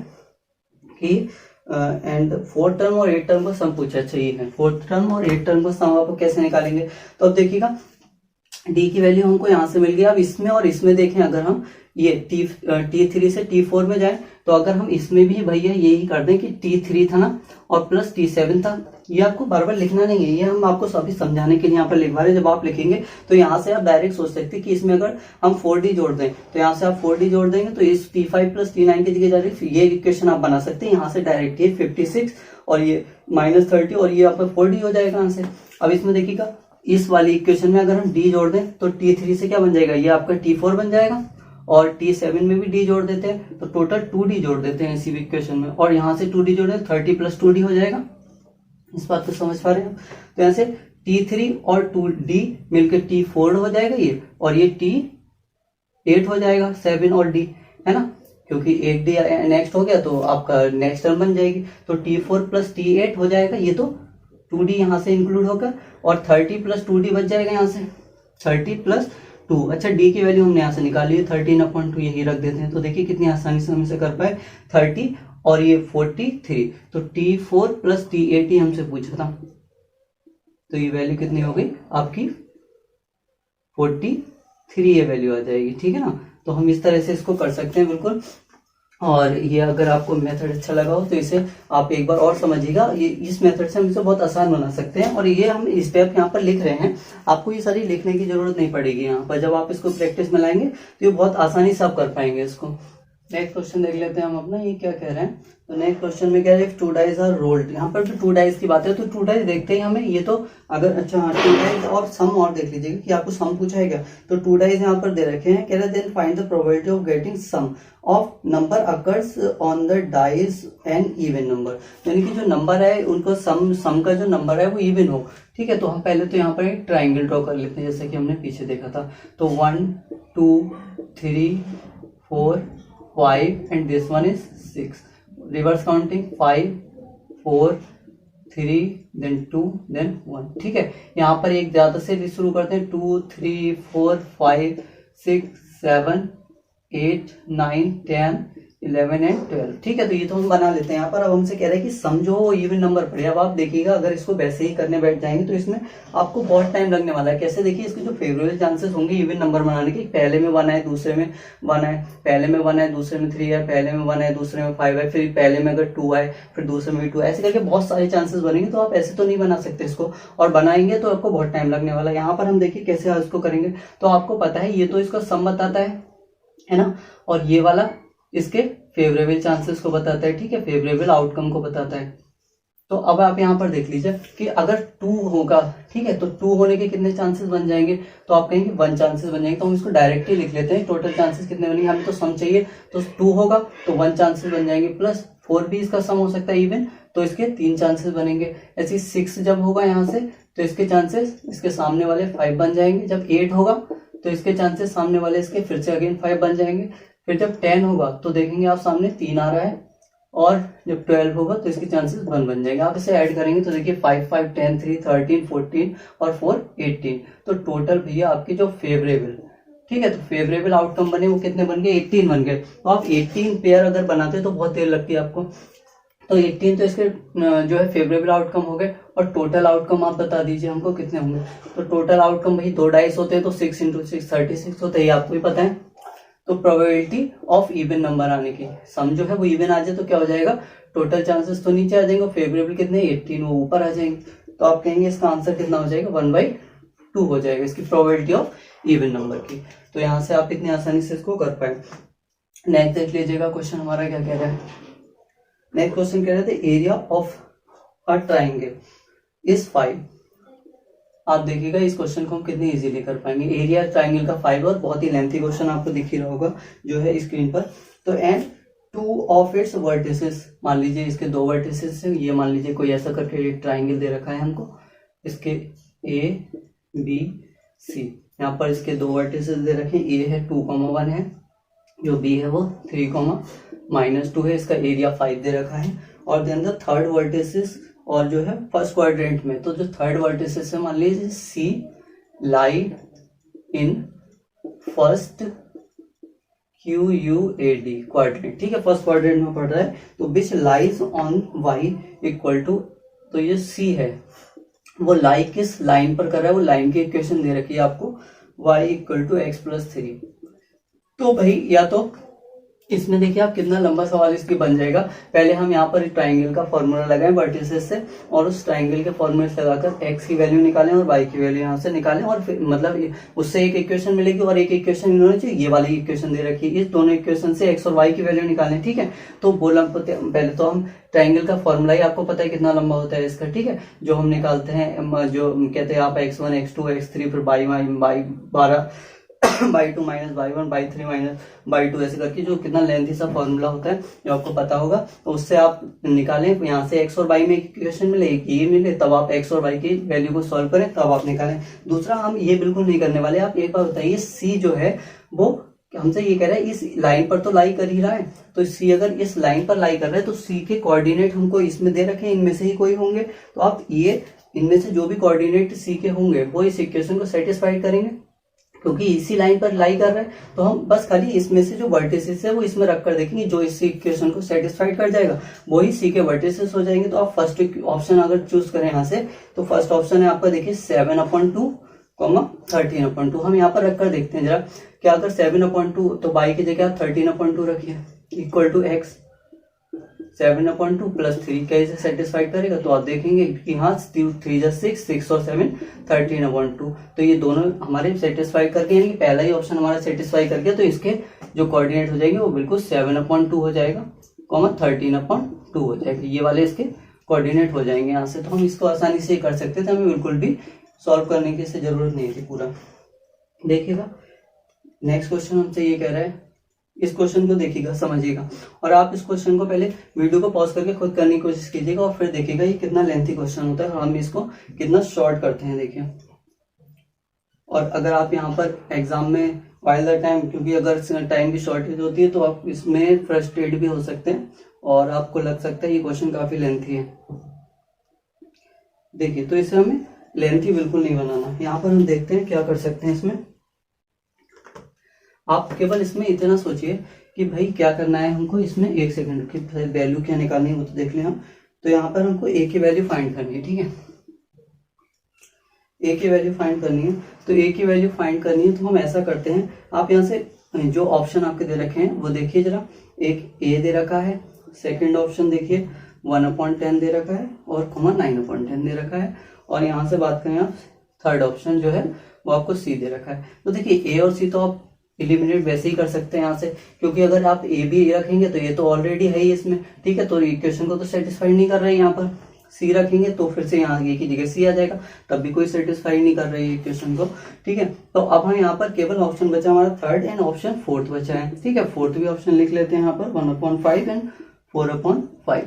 कि एंड 4th टर्म और 8th टर्म का सम पूछा चाहिए। 4th टर्म और 8th टर्म का सम आप कैसे निकालेंगे, तो अब देखिएगा D की वैल्यू हमको यहाँ से मिल गई। अब इसमें और इसमें देखें, अगर हम ये T3 से T4 में जाएं तो अगर हम इसमें भी भैया यही कर दें कि T3 था ना और प्लस T7 था, ये आपको बार बार लिखना नहीं है, ये हम आपको सभी समझाने के लिए यहाँ पर लिखवा रहे हैं। जब आप लिखेंगे तो यहाँ से आप डायरेक्ट सोच सकते हैं कि इसमें अगर हम 4D जोड़ दें तो यहाँ से आप 4D जोड़ देंगे तो इस T5 प्लस T9 की जगह डायरेक्ट ये इक्वेशन आप बना सकते हैं। यहाँ से डायरेक्ट ये 56 और ये -30 और ये आपका 4D हो जाएगा यहाँ से। अब इसमें देखिएगा इस वाली इक्वेशन में अगर हम D जोड़ दें तो T3 से क्या बन जाएगा, ये आपका T4 बन जाएगा, और T7 में भी D जोड़ देते हैं तो टोटल 2D जोड़ देते हैं इसी इक्वेशन में, और यहाँ से 2D जोड़ दें 30 प्लस 2D हो जाएगा। इस बात को समझ पा रहे हैं। तो यहाँ से T3 और 2D मिलकर T4 हो जाएगा ये, और ये T8 हो जाएगा 7 और D, है ना। क्योंकि 8D नेक्स्ट हो गया तो आपका नेक्स्ट टर्म बन जाएगी, तो T4 प्लस T8 हो जाएगा, ये तो 2D यहाँ से इंक्लूड होगा, और 30 प्लस 2D बच जाएगा यहाँ से 30 प्लस 2। अच्छा, D की वैल्यू हमने यहाँ से निकाली है 13/2, यही रख देते हैं। तो देखिए कितनी आसानी से हम इसे कर पाए, 30 और ये 43, तो T4 प्लस T8 ही हमसे पूछा था, तो ये वैल्यू कितनी हो गई आपकी 43 ये वैल्यू आ जाएगी। ठीक है ना, तो हम इस तरह से इसको कर सकते हैं बिल्कुल। और ये अगर आपको मेथड अच्छा लगा हो तो इसे आप एक बार और समझिएगा, ये इस मेथड से हम इसे बहुत आसान बना सकते हैं। और ये हम स्टेप यहाँ पर लिख रहे हैं, आपको ये सारी लिखने की जरूरत नहीं पड़ेगी यहाँ पर, जब आप इसको प्रैक्टिस में लाएंगे तो ये बहुत आसानी से आप कर पाएंगे इसको। नेक्स्ट क्वेश्चन देख लेते हैं हम अपना, ये क्या कह रहे हैं। तो नेक्स्ट क्वेश्चन में क्या है, 2 डाइस आर रोल्ड, यहाँ पर भी 2 डाइस की बात है, तो 2 डाइस देखते ही हमें ये तो अगर अच्छा 2 डाइस और सम और देख लीजिएगा कि आपको सम पूछा है क्या। तो 2 डाइस यहाँ पर दे रखे हैं, कह रहे then find the probability of getting sum of number occurs on the dice and even number, यानी कि जो नंबर है उनको सम का जो नंबर है वो इवन हो। ठीक है, तो हम पहले तो यहाँ पर एक ट्राइंगल ड्रॉ कर लेते हैं, जैसे कि हमने पीछे देखा था। तो 1 2 3 4 5 and this one is 6. Reverse counting 5 4 3 then 2 then 1। ठीक है, यहाँ पर एक ज्यादा से शुरू करते हैं, 2 3 4 5 6 7 8 9 10 11 एंड 12। ठीक है, तो ये तो हम बना लेते हैं यहाँ पर। अब हमसे कह रहे हैं कि सम जो हो इवन नंबर पड़े। अब आप देखिएगा अगर इसको वैसे ही करने बैठ जाएंगे तो इसमें आपको बहुत टाइम लगने वाला है। कैसे, देखिए इसके जो फेवरेबल चांसेस होंगे इवन नंबर बनाने के, पहले में 1 है, दूसरे में 1 है, पहले में 1 है, दूसरे में 3 है, पहले में 1 है, दूसरे में 5 है, फिर पहले में अगर 2 है, फिर दूसरे में भी 2 है, ऐसे करके बहुत सारे चांसेस बनेंगे। तो आप ऐसे तो नहीं बना सकते इसको, और बनाएंगे तो आपको बहुत टाइम लगने वाला है। यहाँ पर हम देखिए कैसे इसको करेंगे। तो आपको पता है ये तो इसका सम बताता है ना, और ये वाला इसके फेवरेबल चांसेस को बताता है। ठीक है, फेवरेबल आउटकम को बताता है। तो अब आप यहाँ पर देख लीजिए कि अगर 2 होगा, ठीक है, तो 2 होने के कितने चांसेस बन जाएंगे, तो आप कहेंगे 1 चांसेस बन जाएंगे। तो हम इसको डायरेक्टली लिख लेते हैं, टोटल चांसेस कितने बनेंगे, हमें तो सम चाहिए, तो 2 होगा तो 1 चांसेस बन जाएंगे, प्लस 4 भी इसका सम हो सकता है इवन, तो इसके 3 चांसेस बनेंगे। ऐसे 6 जब होगा यहाँ से तो इसके चांसेस इसके सामने वाले 5 बन जाएंगे। जब 8 होगा तो इसके चांसेस सामने वाले इसके फिर से अगेन 5 बन जाएंगे। फिर जब 10 होगा तो देखेंगे आप सामने 3 आ रहा है, और जब 12 होगा तो इसके चांसेस 1 बन जाएंगे। आप इसे ऐड करेंगे तो देखिए 5 5 10 3 13 14 और 4 18। तो टोटल भैया आपके जो फेवरेबल, ठीक है, तो फेवरेबल आउटकम बने वो कितने बन गए, 18 बन गए। तो आप 18 पेयर अगर बनाते तो बहुत देर लगती है आपको, तो 18 तो इसके जो है फेवरेबल आउटकम हो गए। और टोटल आउटकम आप बता दीजिए हमको कितने होंगे। तो टोटल आउटकम भाई 2 डाइस होते हैं, तो 6 × 6 36 होते हैं, आपको ही पता है। तो प्रोबेबिलिटी ऑफ इवन नंबर आने की, सम जो है वो इवन आ जाए तो क्या हो जाएगा, टोटल चांसेस तो नीचे आ जाएंगे, फेवरेबल कितने 18 वो ऊपर आ जाएंगे। तो आप कहेंगे इसका आंसर कितना हो जाएगा, 1/2 हो जाएगा इसकी प्रोबेबिलिटी ऑफ इवन नंबर की। तो यहाँ से आप इतनी आसानी से इसको कर पाए। नेक्स्ट देख लीजिएगा क्वेश्चन हमारा क्या कह रहा है। नेक्स्ट क्वेश्चन कह रहे थे area of a triangle is 5। आप देखिएगा इस क्वेश्चन को हम कितनी इजीली कर पाएंगे। एरिया ट्राइंगल का 5, और बहुत ही लेंथी क्वेश्चन आपको दिख ही रहा होगा जो है स्क्रीन पर। तो एंड 2 ऑफ इट्स वर्टिसेस, मान लीजिए इसके 2 वर्टिसेस है, ये मान लीजिए कोई ऐसा करके एक ट्राइंगल दे रखा है हमको, इसके A B C, यहाँ पर इसके 2 वर्टिसेस दे रखे हैं, A है 2,1 है, जो B है वो 3,-2 है, इसका एरिया 5 दे रखा है। और देन द थर्ड वर्टिसेस, और जो है फर्स्ट क्वाड्रेंट में, तो जो थर्ड वर्टिसेस है मान लीजिए C lie in first QUAD quadrant, ठीक है, फर्स्ट क्वाड्रेंट में पड़ रहा है। तो which lies on Y equal to, तो ये C है वो लाई किस लाइन पर कर रहा है, वो लाइन की इक्वेशन दे रखी है आपको, Y इक्वल टू x + 3। तो भाई या तो इसमें देखिए आप कितना लंबा सवाल इसकी बन जाएगा। पहले हम यहाँ पर ट्राइंगल का फॉर्मूला लगाएं वर्टिसेस से, और उस ट्राइंगल के फॉर्मूले से लगाकर x की वैल्यू निकालें और y की वैल्यू यहाँ से निकालें, और फिर मतलब उससे एक इक्वेशन मिलेगी, और एक इक्वेशन इन्होंने चाहिए ये वाली इक्वेशन दे रखी है, इस दोनों इक्वेशन से x और y की वैल्यू निकालें। ठीक है, तो बोला पहले तो हम ट्राइंगल का फॉर्मूला ही आपको पता है कितना लंबा होता है इसका, ठीक है, जो हम निकालते हैं, जो कहते हैं आप x1 x2 x3 फिर y12 y2 minus y1 y3 minus y2, ऐसे करके जो कितना लेंथी सा फॉर्मूला होता है जो आपको पता होगा, तो उससे आप निकालें। यहाँ से x और y में एक इक्वेशन मिले, एक ये मिले, तब आप x और y की वैल्यू को सॉल्व करें, तब आप निकालें। दूसरा हम ये बिल्कुल नहीं करने वाले। आप एक बार बताइए C जो है वो हमसे ये कह रहा है इस लाइन पर तो लाई कर ही रहा है, तो सी अगर इस लाइन पर लाई कर रहा है तो सी के कोऑर्डिनेट हमको इसमें दे रखे हैं, इनमें से ही कोई होंगे, तो आप ये इनमें से जो भी कोऑर्डिनेट सी के होंगे वो इस इक्वेशन को सेटिस्फाई करेंगे, क्योंकि इसी लाइन पर लाई कर रहा है। तो हम बस खाली इसमें से जो वर्टिसेस है वो इसमें रख कर देखेंगे, जो इस इक्वेशन को सेटिस्फाइड कर जाएगा वही सी के वर्टिसेस हो जाएंगे। तो आप फर्स्ट ऑप्शन अगर चूज करें यहाँ से, तो फर्स्ट ऑप्शन है आपका देखिए 7/2, 13/2। हम यहाँ पर रखकर देखते हैं जरा, क्या अगर 7/2 तो बाई की जगह आप 13/2 रखिए इक्वल टू एक्स, 7/2 प्लस 3 क्या इसे सेटिस्फाइड करेगा? तो आप देखेंगे कि हाँ 3 जा 6, 6 और 7 13/2, तो ये दोनों हमारे सेटिस्फाई करके, यानी कि पहला ही ऑप्शन हमारा सेटिस्फाई करके, तो इसके जो कोऑर्डिनेट हो जाएंगे वो बिल्कुल 7/2 हो जाएगा, 13/2 हो जाएगा, ये वाले इसके कोऑर्डिनेट हो जाएंगे यहाँ से। तो हम इसको आसानी से कर सकते थे, हमें बिल्कुल भी सॉल्व करने की इससे जरूरत नहीं थी पूरा। देखिएगा नेक्स्ट क्वेश्चन हमसे ये कह रहा है, इस क्वेश्चन को देखिएगा समझिएगा, और आप इस क्वेश्चन को पहले वीडियो को पॉज करके खुद करने की कोशिश कीजिएगा और फिर देखिएगा ये कितना लेंथी क्वेश्चन होता है और हम इसको कितना शॉर्ट करते हैं। देखिए, और अगर आप यहाँ पर एग्जाम में वाइल द टाइम, क्योंकि अगर टाइम की शॉर्टेज होती है तो आप इसमें फ्रस्ट्रेट भी हो सकते हैं और आपको लग सकता है ये क्वेश्चन काफी लेंथी है। देखिए, तो इसे हमें लेंथी बिल्कुल नहीं बनाना। यहाँ पर हम देखते हैं क्या कर सकते हैं इसमें। आप केवल इसमें इतना सोचिए कि भाई क्या करना है हमको इसमें, एक सेकंड की वैल्यू क्या निकालनी है वो तो देख लें हम। तो यहाँ पर हमको ए की वैल्यू फाइंड करनी है, ठीक है, ए की वैल्यू फाइंड करनी है। तो ए की वैल्यू फाइंड करनी है तो हम ऐसा करते हैं, आप यहाँ से जो ऑप्शन आपके दे रखे हैं वो देखिए जरा। एक ए दे रखा है, सेकेंड ऑप्शन देखिए 1/10 दे रखा है और 9/10 दे रखा है, और यहाँ से बात करें आप थर्ड ऑप्शन जो है वो आपको सी दे रखा है। तो देखिए ए और सी तो आप एलिमिनेट वैसे ही कर सकते हैं यहाँ से, क्योंकि अगर आप ए भी रखेंगे तो ये तो ऑलरेडी है ही इसमें, ठीक है, तो इक्वेशन को तो सेटिस्फाई नहीं कर रहे हैं। यहाँ पर सी रखेंगे तो फिर से यहाँ ए की जगह सी आ जाएगा, तब भी कोई सेटिस्फाई नहीं कर रही है इक्वेशन को, ठीक है। तो अब हम यहाँ पर केवल ऑप्शन बचा हमारा थर्ड एंड ऑप्शन फोर्थ बचा है, ठीक है। फोर्थ भी ऑप्शन लिख लेते हैं यहाँ पर 1/5 एंड 4/5।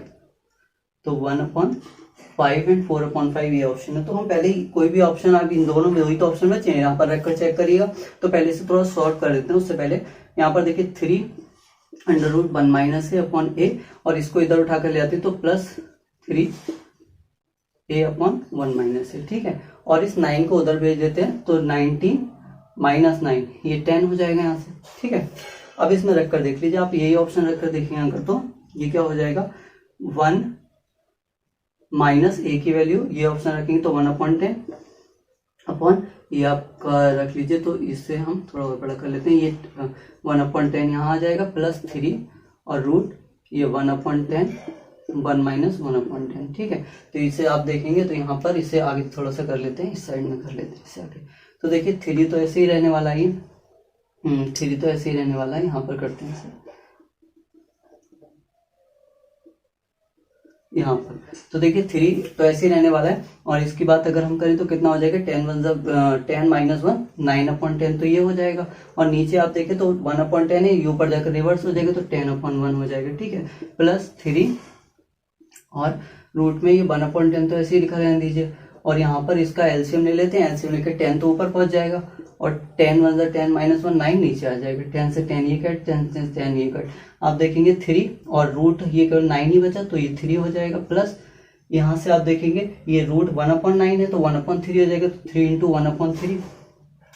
तो 1/5 एंड 4/5 ये ऑप्शन है। तो हम पहले ही कोई भी ऑप्शन, आप इन दोनों में वही तो ऑप्शन बचे हैं, यहाँ पर रखकर चेक करिएगा। तो पहले से थोड़ा शॉर्ट कर देते हैं, उससे पहले यहाँ पर देखिए 3√1 - a/a, और इसको इधर उठा कर ले आते हैं तो +3a/1 - a, ठीक है। और इस 9 को उधर भेज देते हैं तो 19 - 9 ये 10 हो जाएगा यहाँ से, ठीक है। अब इसमें रखकर देख लीजिए, आप यही ऑप्शन रखकर देखिए यहाँ कर, तो ये क्या हो जाएगा 1 माइनस ए की वैल्यू, ये ऑप्शन रखेंगे तो 1/10 अपॉन ये आपका रख लीजिए, तो इससे हम थोड़ा और बड़ा कर लेते हैं, ये 1/10 यहाँ आ जाएगा +3 और रूट ये 1/10 1 - 1/10, ठीक है। तो इसे आप देखेंगे तो यहाँ पर इसे आगे थोड़ा सा कर लेते हैं, इस साइड में कर लेते हैं इससे आगे। तो देखिए 3 तो ऐसे ही रहने वाला है, 3 तो ऐसे ही रहने वाला है, यहाँ पर करते हैं इसे यहाँ पर। तो देखिए 3 तो ऐसे ही रहने वाला है, और इसकी बात अगर हम करें तो कितना हो जाएगा 10 - 1 9/10, तो ये हो जाएगा। और नीचे आप देखें तो 1/10 है, ये ऊपर जाकर रिवर्स हो जाएगा तो 10/1 हो जाएगा, ठीक है, +3 और रूट में ये 1/10 तो ऐसे ही लिखा रहने दीजिए। और यहाँ पर इसका एलसीएम ले लेते हैं, एलसीएम लेकर 10 तो ऊपर पहुंच जाएगा, और 10 × 10 - 1 9 नीचे आ जाएगा, 10 से 10 ये कट, 10 से 10 ये कट, आप देखेंगे 3 और रूट ये केवल 9 ही बचा तो ये 3 हो जाएगा, प्लस यहाँ से आप देखेंगे ये रूट 1/9 है तो 1/3 हो जाएगा, तो 3 × 1/3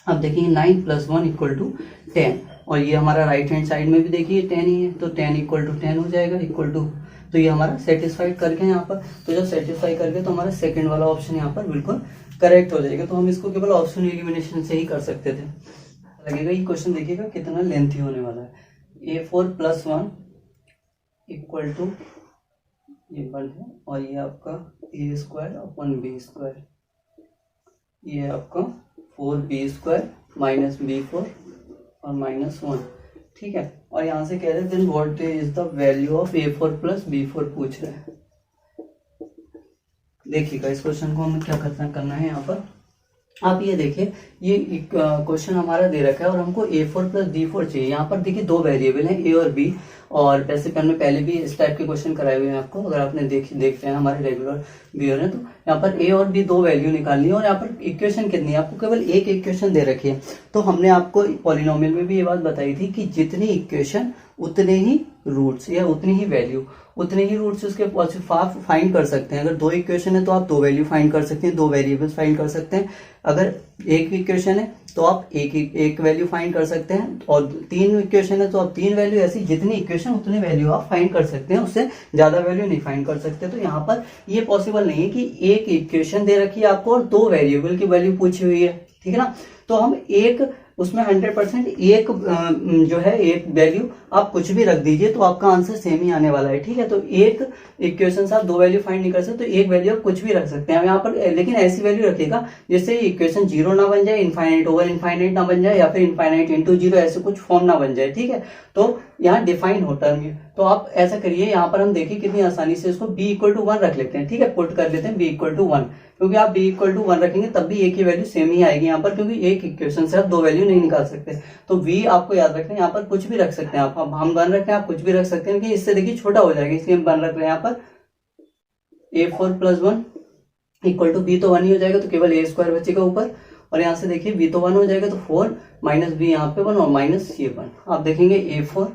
आप देखेंगे 9 + 1 = 10, और ये हमारा राइट हैंड साइड में भी देखिए 10 ही है तो 10 = 10 हो जाएगा इक्वल टू, तो ये हमारा सेटिस्फाइड करके यहाँ पर। तो जब सेटिस्फाई करके तो हमारा सेकंड वाला ऑप्शन यहाँ पर बिल्कुल करेक्ट हो जाएगा। तो हम इसको केवल ऑप्शन एलिमिनेशन से ही कर सकते थे। लगेगा ये क्वेश्चन देखिएगा कितना लेंथी होने वाला है। A4 + 1 = ये 1 है, और ये आपका a² / b², ये आपका 4b² - b4 और -1, ठीक है। और यहाँ से कह रहे हैं then what is the value of A4 + B4 पूछ रहे हैं। देखिएगा इस क्वेश्चन को हमें क्या करना है यहाँ पर। आप ये देखिए, ये क्वेश्चन हमारा दे रखा है और हमको A4 प्लस B4 चाहिए। यहाँ पर देखिए दो वेरिएबल हैं, ए और बी, और वैसे हमने पहले भी इस टाइप के क्वेश्चन कराए हुए हैं आपको, अगर आपने देखते हैं हमारे रेगुलर व्यूअर हैं तो यहाँ पर ए और बी दो वैल्यू निकालनी है और यहाँ पर इक्वेशन कितनी है, आपको केवल एक इक्वेशन दे रखी है। तो हमने आपको पॉलिनोमियल में भी ये बात बताई थी कि जितनी इक्वेशन उतने ही रूट्स या उतनी ही वैल्यू, उतने ही रूट्स उसके आप फाइंड कर सकते हैं। अगर दो इक्वेशन है तो आप दो वैल्यू फाइंड कर सकते हैं, दो वेरिएबल्स फाइंड कर सकते हैं। अगर एक इक्वेशन है तो आप एक वैल्यू फाइंड कर सकते हैं, और तीन इक्वेशन है तो आप तीन वैल्यू, ऐसी जितनी इक्वेशन उतनी वैल्यू आप फाइंड कर सकते हैं, उससे ज्यादा वैल्यू नहीं फाइंड कर सकते। तो यहाँ पर ये पॉसिबल नहीं है कि एक इक्वेशन दे रखी है आपको और दो वेरिएबल की वैल्यू पूछी हुई है, ठीक है ना। तो हम एक उसमें 100% एक जो है एक वैल्यू आप कुछ भी रख दीजिए तो आपका आंसर सेम ही आने वाला है, ठीक है। तो एक इक्वेशन से आप दो वैल्यू फाइंड नहीं कर सकते, तो एक वैल्यू आप कुछ भी रख सकते हैं यहाँ पर, लेकिन ऐसी वैल्यू रखिएगा जिससे इक्वेशन जीरो ना बन जाए, इनफाइनाइट ओवर इनफाइनाइट ना बन जाए, या फिर इनफाइनाइट इंटू जीरो, ऐसे कुछ फॉर्म ना बन जाए, ठीक है। तो यहाँ डिफाइन हो टर्म ये, तो आप ऐसा करिए। यहाँ पर हम देखिए कितनी आसानी से इसको b इक्वल टू 1 रख लेते हैं, ठीक है, पुट कर लेते हैं b इक्वल टू 1, क्योंकि आप b इक्वल टू 1 रखेंगे तब भी एक ही वैल्यू सेम ही आएगी यहाँ पर, क्योंकि एक इक्वेशन से आप दो वैल्यू नहीं निकाल सकते। तो v आपको याद रखना है, यहाँ पर कुछ भी रख सकते हैं आप, हम 1 रखते हैं, आप कुछ भी रख सकते हैं, कि इससे देखिए छोटा हो जाएगा, इसलिए हम 1 रख रहे हैं यहाँ पर। A4 plus 1 equal to b तो 1 ही हो जाएगा, तो केवल a स्क्वायर बचेगा ऊपर, और यहाँ से देखिए b तो 1 हो जाएगा, तो 4 माइनस b यहाँ पे 1 और माइनस ये 1। आप देखेंगे A4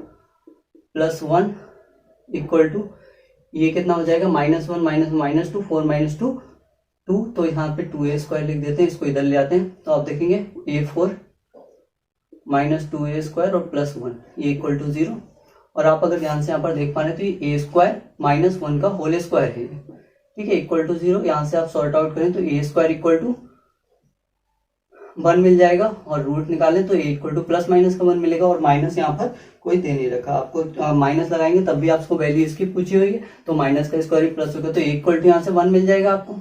प्लस 1 इक्वल टू ये कितना हो जाएगा, -1 माइनस 2, 4 माइनस 2 2, तो यहाँ पे 2a स्क्वायर लिख देते हैं, इसको इधर ले आते हैं, तो आप देखेंगे A4 माइनस 2a स्क्वायर और प्लस 1 ये इक्वल टू 0। और आप अगर ध्यान से यहाँ पर देख पा रहे हैं तो ये a स्क्वायर माइनस 1 का होल स्क्वायर है, ठीक है, इक्वल टू 0। यहाँ से आप सॉर्ट आउट करें तो a स्क्वायर इक्वल टू 1 मिल जाएगा, और रूट निकालें तो a equal two plus minus का 1 मिलेगा, और माइनस यहाँ पर कोई दे नहीं रखा आपको, माइनस लगाएंगे तब भी आपको वैल्यू इसकी पूछी हुई है, तो माइनस का स्क्वायर प्लस होगा, तो a इक्वल टू यहाँ से 1 मिल जाएगा आपको,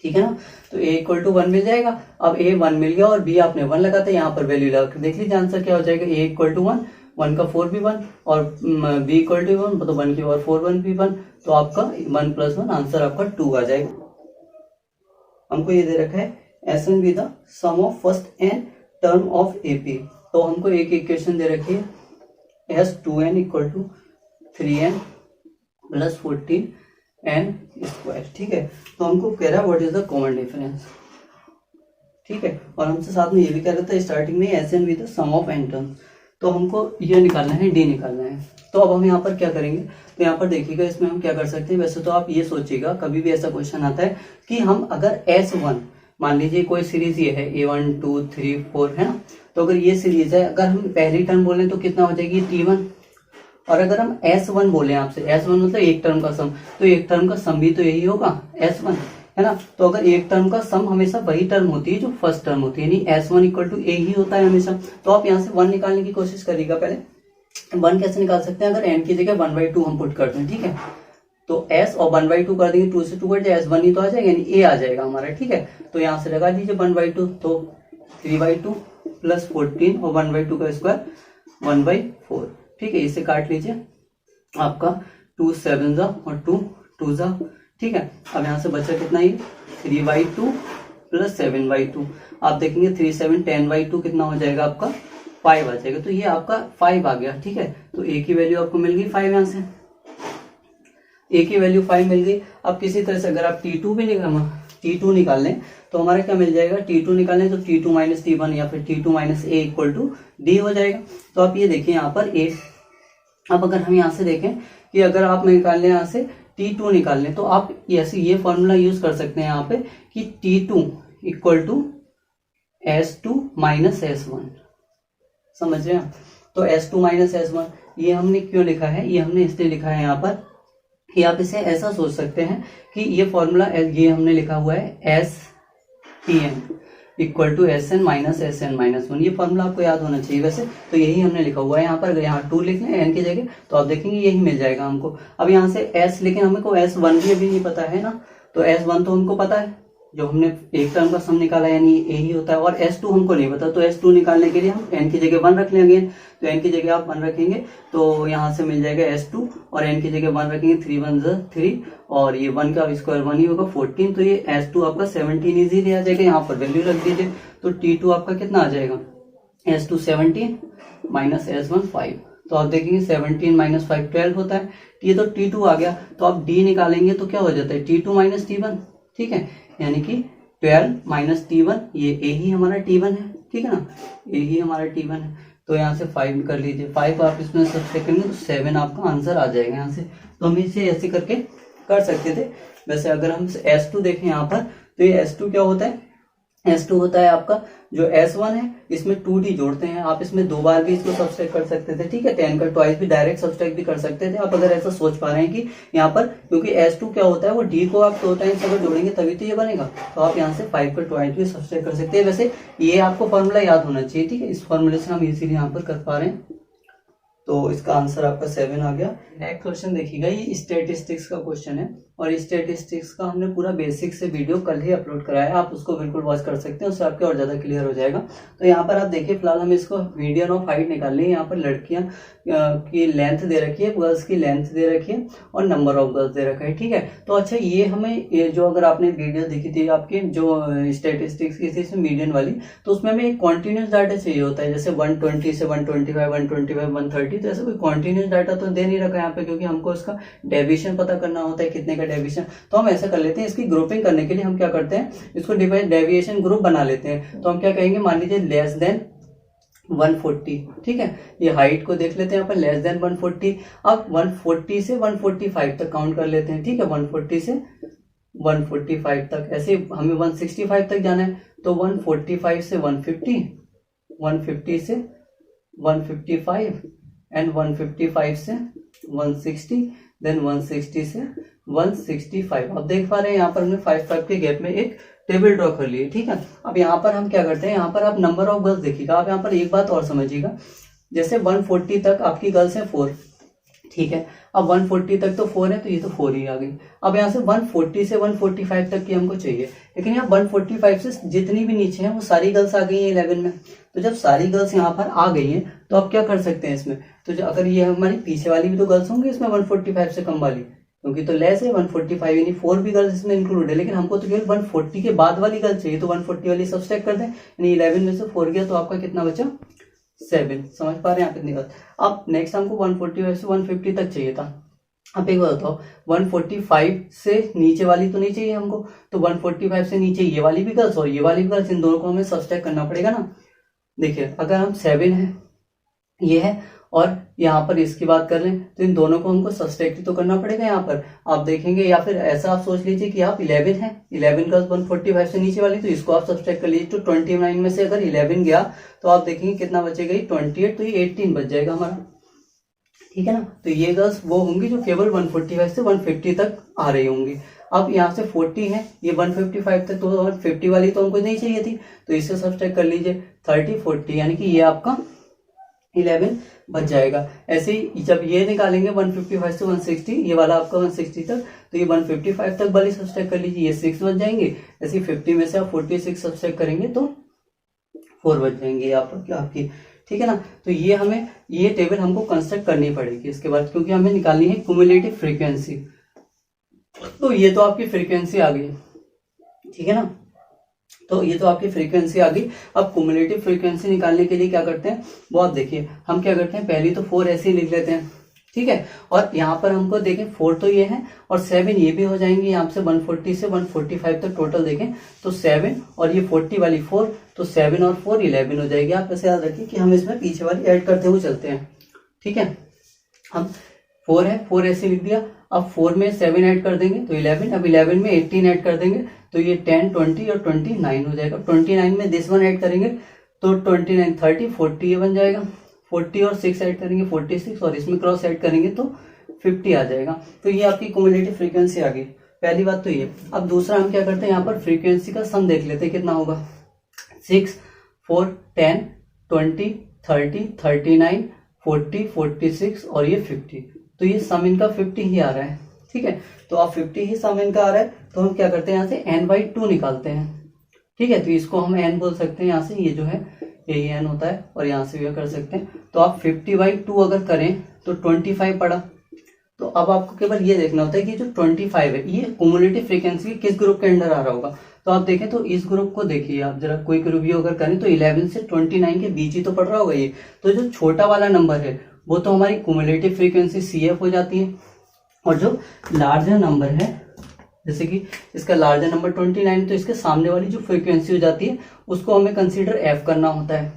ठीक है ना। तो a इक्वल टू 1 मिल जाएगा। अब a 1 मिल गया और b आपने 1 लगाते यहाँ पर वैल्यू लगा कर देख लीजिए, आंसर क्या हो जाएगा, a इक्वल टू 1, 1 का 4 भी 1 और b इक्वल टू 1, तो 1 की और 4 1 भी 1, तो आपका 1 प्लस 1 आंसर आपका 2 आ जाएगा। हमको ये दे रखा है SN with the sum of first n term of AP, तो हमको एक इक्वेशन दे रखी है S2n equal to 3n plus 14n square, ठीक है। तो हमको कह रहा है what is the common difference, ठीक है, और हमसे साथ में ये भी कह रहा था स्टार्टिंग में SN with the sum of n terms, तो हमको ये निकालना है, d निकालना है। तो अब हम यहाँ पर क्या करेंगे, तो यहाँ पर देखिएगा इसमें हम क्या कर सकते हैं। वैसे तो आप ये सोचिएगा कभी भी ऐसा क्वेश्चन आता है कि हम अगर S1 मान लीजिए कोई सीरीज ये है A1 2 3 4 है ना, तो अगर ये सीरीज है, अगर हम पहली टर्म बोलें तो कितना हो जाएगी T1, और अगर हम S1 बोले आपसे, S1 मतलब एक टर्म का सम, तो एक टर्म का सम भी तो यही होगा S1, है ना। तो अगर एक टर्म का सम हमेशा वही टर्म होती है जो फर्स्ट टर्म होती है, यानी S1 इक्वल टू A ही होता है हमेशा। तो आप यहाँ से 1 निकालने की कोशिश करिएगा। पहले 1 कैसे निकाल सकते हैं, अगर n की जगह 1/2 हम पुट करते हैं, ठीक है, तो s और 1/2 कर देंगे, 2 से 2 कट जाए, S1 ही तो आ जाएगा, यानी a आ जाएगा हमारा, ठीक है। तो यहाँ से लगा दीजिए 1/2, तो 3/2 प्लस 14 और 1/2 का स्क्वायर 1/4, ठीक है, इसे काट लीजिए, आपका 2 7 जा और 2 2 जा, ठीक है। अब यहाँ से बचा कितना, ये 3/2 प्लस 7/2, आप देखेंगे 3 7 10/2 कितना हो जाएगा आपका 5 आ जाएगा, तो ये आपका 5 आ गया, ठीक है। तो a की वैल्यू आपको मिल गई 5, यहाँ से a की वैल्यू 5 मिल गई। अब किसी तरह से अगर आप T2 निकाल लें तो हमारा क्या मिल जाएगा, T2 निकालें तो T2 माइनस T1 या फिर T2 minus a equal to d हो जाएगा। तो आप ये देखिए यहाँ पर a, अब अगर हम यहाँ से देखें कि अगर आप निकाल लें यहाँ से T2 निकाल लें, तो आप ऐसे ये फॉर्मूला यूज कर सकते हैं यहाँ पे कि T2 equal to S2 minus S1, समझ रहे हैं। तो S2 माइनस S1 ये हमने क्यों लिखा है, ये हमने इसलिए लिखा है यहाँ पर कि आप इसे ऐसा सोच सकते हैं कि ये फॉर्मूला ये हमने लिखा हुआ है STN equal to SN minus SN minus 1, ये फॉर्मूला आपको याद होना चाहिए वैसे, तो यही हमने लिखा हुआ है यहाँ पर। अगर यहाँ 2 लिख लें n की जगह तो आप देखेंगे यही मिल जाएगा हमको। अब यहाँ से S, लेकिन हमको S1 भी अभी नहीं पता है ना, तो S1 तो हमको पता है जो हमने एक टर्म का सम निकाला यानी ए ही होता है, और S2 हमको नहीं पता, तो S2 निकालने के लिए हम n की जगह 1 रख लेंगे। तो n की जगह आप 1 रखेंगे तो यहाँ से मिल जाएगा S2, और n की जगह 1 रखेंगे 3 1 3, और ये 1 का स्क्वायर 1 ही होगा 14, तो ये S2 आपका 17 इजीली आ जाएगा। यहाँ पर वैल्यू रख दीजिए, तो T2 आपका कितना आ जाएगा, S2 17 माइनस S1 5, तो आप देखेंगे 17 माइनस 5 12 होता है। ये तो T2 आ गया, तो आप D निकालेंगे तो क्या हो जाता है, T2 माइनस T1, ठीक है, यानी कि 12 माइनस T1, ये A ही हमारा T1 है, ठीक है ना, A ही हमारा T1 है। तो यहाँ से 5 कर लीजिए, 5 आप इसमें सब्सट्रैक्ट करेंगे तो 7 आपका आंसर आ जाएगा यहाँ से। तो हम इसे ऐसे करके कर सकते थे। वैसे अगर हम S2 देखें यहाँ पर, तो ये S2 क्या होता है, S2 होता है आपका जो S1 है, इसमें 2D जोड़ते हैं, आप इसमें 2 बार भी इसको सब्सट्रैक्ट कर सकते थे, ठीक है, 10 का ट्वाइस भी डायरेक्ट सब्सट्रैक्ट भी कर सकते थे आप, अगर ऐसा सोच पा रहे हैं कि यहाँ पर क्योंकि S2 क्या होता है, वो D को आप 2 टाइम्स अगर जोड़ेंगे तभी तो ये बनेगा, तो आप यहाँ से 5 का ट्वाइस भी सब्सट्रैक्ट कर सकते हैं। वैसे ये आपको फॉर्मूला याद होना चाहिए, ठीक है, इस फॉर्मूले से हम इजीली यहाँ पर कर पा रहे हैं। तो इसका आंसर आपका 7 आ गया। नेक्स्ट क्वेश्चन देखिएगा, ये स्टैटिस्टिक्स का क्वेश्चन है, और स्टैटिस्टिक्स का हमने पूरा बेसिक से वीडियो कल ही अपलोड कराया है, आप उसको बिल्कुल वॉच कर सकते हैं, उससे आपके और ज्यादा क्लियर हो जाएगा। तो यहाँ पर आप देखिए, फिलहाल हम इसको मीडियन ऑफ हाइट निकाल लें। यहाँ पर लड़कियां की लेंथ दे रखी है, गर्ल्स की लेंथ दे रखी है, और नंबर ऑफ गर्ल्स दे रखा है, ठीक है। तो अच्छा, ये हमें ये जो अगर आपने वीडियो देखी थी आपकी जो स्टैटिस्टिक्स की थी इसमें मीडियन वाली, तो उसमें हमें एक कॉन्टिन्यूस डाटा चाहिए होता है, जैसे 120 से 125 125 130, तो ऐसा कोई कॉन्टिन्यूस डाटा तो दे नहीं रखा है यहाँ पे, क्योंकि हमको इसका डेविएशन पता करना होता है, कितने का डेविएशन। तो हम ऐसा कर लेते हैं, इसकी ग्रुपिंग करने के लिए हम क्या करते हैं, इसको डेविएशन ग्रुप बना लेते हैं। तो हम क्या कहेंगे, मान लीजिए लेस देन 140, ठीक है, ये हाइट को देख लेते हैं यहाँ पर, लेस देन 140। अब 140 से 145 तक काउंट कर लेते हैं, ठीक है, 140 से 145 तक, ऐसे हमें 165 तक जाना है, तो 145 से 150, 150 से 155, एंड 155 से 160, देन 160 से 165। अब देख पा रहे हैं यहाँ पर हमने 5 के गैप में एक टेबल ड्रॉ कर लिए, ठीक है। अब यहाँ पर हम क्या करते हैं, यहाँ पर आप नंबर ऑफ गर्ल्स देखिएगा, आप यहाँ पर एक बात और समझिएगा, जैसे 140 तक आपकी गर्ल्स हैं 4, ठीक है, अब 140 तक तो 4 है, तो ये तो 4 ही आ गई। अब यहाँ से 140 से 145 तक की हमको चाहिए, लेकिन यहाँ 145 से जितनी भी नीचे हैं वो सारी गर्ल्स आ गई हैं 11 में। तो जब सारी गर्ल्स यहाँ पर आ गई हैं, तो आप क्या कर सकते हैं इसमें, तो अगर ये हमारी पीछे वाली भी तो गर्ल्स होंगी इसमें 145 से कम वाली, क्योंकि तो लेस है 145, यानी 4 भी गर्ल्स इसमें इंक्लूड है, लेकिन हमको तो केवल 140 के बाद वाली गर्ल्स चाहिए, तो 140 वाली सब्सट्रैक्ट कर दें, यानी 11 में से 4 गया, तो आपका कितना बचा, 7। समझ पा रहे हैं आप इतनी बात। अब नेक्स्ट हमको 145 से 150 तक चाहिए था। अब एक बात बताओ, 145 से नीचे वाली तो नहीं चाहिए हमको, तो 145 से नीचे ये वाली भी गर्ल्स और ये वाली भी गर्ल्स, इन दोनों को हमें सब्सट्रैक्ट करना पड़ेगा ना। देखिए, अगर हम 7 है, ये है, और यहाँ पर इसकी बात कर लें, तो इन दोनों को हमको सब्सट्रैक्ट तो करना पड़ेगा यहाँ पर। आप देखेंगे, या फिर ऐसा आप सोच लीजिए कि आप 11 है, 11 गर्ल्स 145 से नीचे वाली, तो इसको आप सब्सट्रैक्ट कर लीजिए, तो 29 में से अगर 11 गया तो आप देखेंगे कितना बचेगा, 28, तो ये 18 बच जाएगा हमारा, ठीक है ना। तो ये गर्ल्स वो होंगी जो केवल 145 से 150 तक आ रही होंगी। अब यहाँ से 40 है, ये 155 तक, तो 150 वाली तो हमको नहीं चाहिए थी, तो इससे सब्सट्रैक्ट कर लीजिए 30 40, यानी कि ये आपका 11 बच जाएगा। ऐसे ही जब ये निकालेंगे 155 से 160, ये वाला आपका 160 तक, तो ये 155 तक वाली सब्सट्रैक्ट कर लीजिए, ये 6 बच जाएंगे। ऐसे 50 में से आप 46 सब्सट्रैक्ट करेंगे तो 4 बच जाएंगे आपकी, ठीक है ना। तो ये हमें ये टेबल हमको कंस्ट्रक्ट करनी पड़ेगी इसके बाद, क्योंकि हमें निकालनी है क्युमुलेटिव फ्रीक्वेंसी। तो ये तो आपकी फ्रीक्वेंसी आ गई, ठीक है ना, तो ये तो आपकी फ्रीक्वेंसी आ गई। अब क्युमुलेटिव फ्रीक्वेंसी निकालने के लिए क्या करते हैं, वो आप देखिए, हम क्या करते हैं, पहली तो 4 ऐसे ही लिख लेते हैं, ठीक है, और यहाँ पर हमको देखें 4 तो ये है और 7 ये भी हो जाएंगे, यहाँ से 140 से 145 तक टोटल देखें तो 7 और ये 40 वाली 4, तो 7 और 4 11 हो जाएगी। आप ऐसे याद रखिए कि हम इसमें पीछे वाली ऐड करते हुए चलते हैं, ठीक है। हम 4 है, 4 ऐसे लिख दिया, अब 4 में 7 ऐड कर देंगे तो 11, अब 11 में 18 ऐड कर देंगे तो ये 10 20 और 29 हो जाएगा। 29 में दिस वन ऐड करेंगे तो 29 30 40 ये बन जाएगा। 40 और 6 ऐड करेंगे 46 और इसमें क्रॉस ऐड करेंगे तो 50 आ जाएगा। तो ये आपकी क्युमुलेटिव फ्रीक्वेंसी आ गई, पहली बात तो ये। अब दूसरा हम क्या करते हैं, यहाँ पर फ्रीक्वेंसी का सम देख लेते हैं कितना होगा। 6 4 10 20 30 39 40 46 और ये 50, तो ये सम इनका 50 ही आ रहा है, ठीक है। तो अब 50 ही सम इनका आ रहा है, तो हम क्या करते हैं, यहाँ से n/2 निकालते हैं। ठीक है, तो इसको हम n बोल सकते हैं यहाँ से, ये जो है यही n होता है, और यहाँ से भी कर सकते हैं। तो आप 50/2 अगर करें तो 25 पड़ा। तो अब आपको केवल ये देखना होता है कि जो 25 है ये क्युमुलेटिव फ्रीक्वेंसी किस ग्रुप के अंडर आ रहा होगा। तो आप देखें तो इस ग्रुप को देखिए आप जरा, कोई रिव्यू अगर करें तो 11 से 29 के बीच ही तो पड़ रहा होगा ये। तो जो छोटा वाला नंबर है वो तो हमारी क्युमुलेटिव फ्रीक्वेंसी CF हो जाती है, और जो लार्जर नंबर है, जैसे कि इसका लार्जर नंबर 29, तो इसके सामने वाली जो फ्रीक्वेंसी हो जाती है उसको हमें कंसीडर F करना होता है।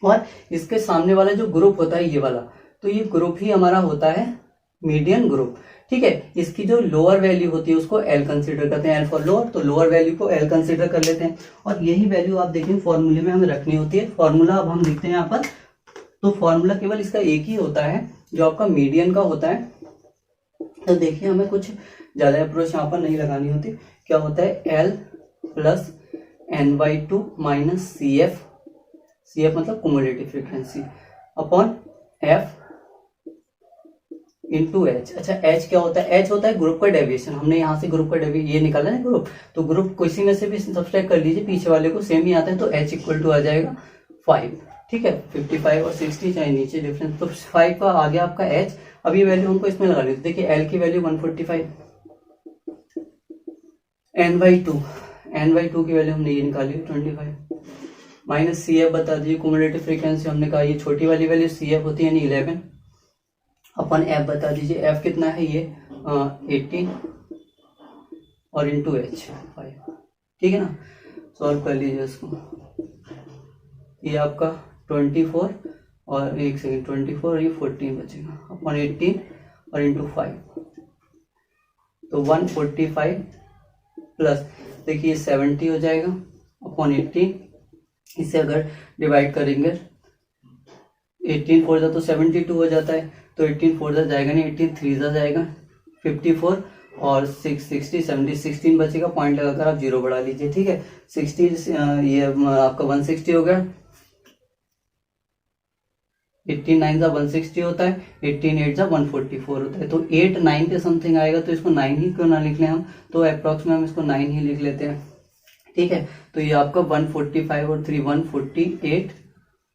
और इसके सामने वाला जो ग्रुप होता है ये वाला, तो ये ग्रुप ही हमारा होता है मीडियन ग्रुप। ठीक है, इसकी जो लोअर वैल्यू होती है उसको L कंसीडर करते हैं, L फॉर लोअर, तो लोअर वैल्यू को L कंसीडर कर लेते हैं। और यही वैल्यू आप देखें फॉर्मूले में हमें रखनी होती है। फॉर्मूला अब हम लिखते हैं यहाँ पर, तो फॉर्मूला केवल इसका एक ही होता है जो आपका मीडियन का होता है। तो देखिए हमें कुछ ज्यादा अप्रोच यहाँ पर नहीं लगानी होती। क्या होता है, L plus n/2 minus CF, CF मतलब cumulative frequency, upon F into H। अच्छा, H क्या होता है, H होता है ग्रुप का डेविएशन। हमने यहाँ से ग्रुप का डेविएशन ये निकाला है ग्रुप, तो ग्रुप किसी में से भी सब्सट्रैक्ट कर लीजिए, पीछे वाले को सेम ही आता है, तो H इक्वल टू आ जाएगा 5। ठीक है, 55 और 60 चाहे नीचे डिफरेंस, तो 5 का आ गया आपका H। अब ये वैल्यू हमको इसमें लगा ली, देखिए L की वैल्यू 145, n/2 की वैल्यू हमने ये निकाली 25, माइनस CF बता दीजिए क्युमुलेटिव फ्रीक्वेंसी, हमने कहा ये छोटी वाली वैल्यू CF होती है यानी 11, अपन F बता दीजिए, F कितना है ये 18, और इंटू H 5। ठीक है ना, सॉल्व कर लीजिए इसको। ये आपका 24 और 1 सेकेंड 24 और ये 14 बचेगा, अपन 18 और इंटू 5, तो 145 प्लस देखिए 70 हो जाएगा अपॉन 18। इसे अगर डिवाइड करेंगे 18 4 तो 72 हो जाता है, तो 18 4 जाएगा नहीं, 18 3 जाएगा 54, और 6 60 70 16 बचेगा, पॉइंट लगाकर आप 0 बढ़ा लीजिए। ठीक है, 60 ये आपका 160 हो गया, 18 9 जा 160 होता है, 18 8 जा 144 होता है, तो 8 9 के समथिंग आएगा, तो इसको 9 ही क्यों ना लिख लें हम, तो अप्रॉक्स में हम इसको 9 ही लिख लेते हैं। ठीक है, तो ये आपका 145 और 3 148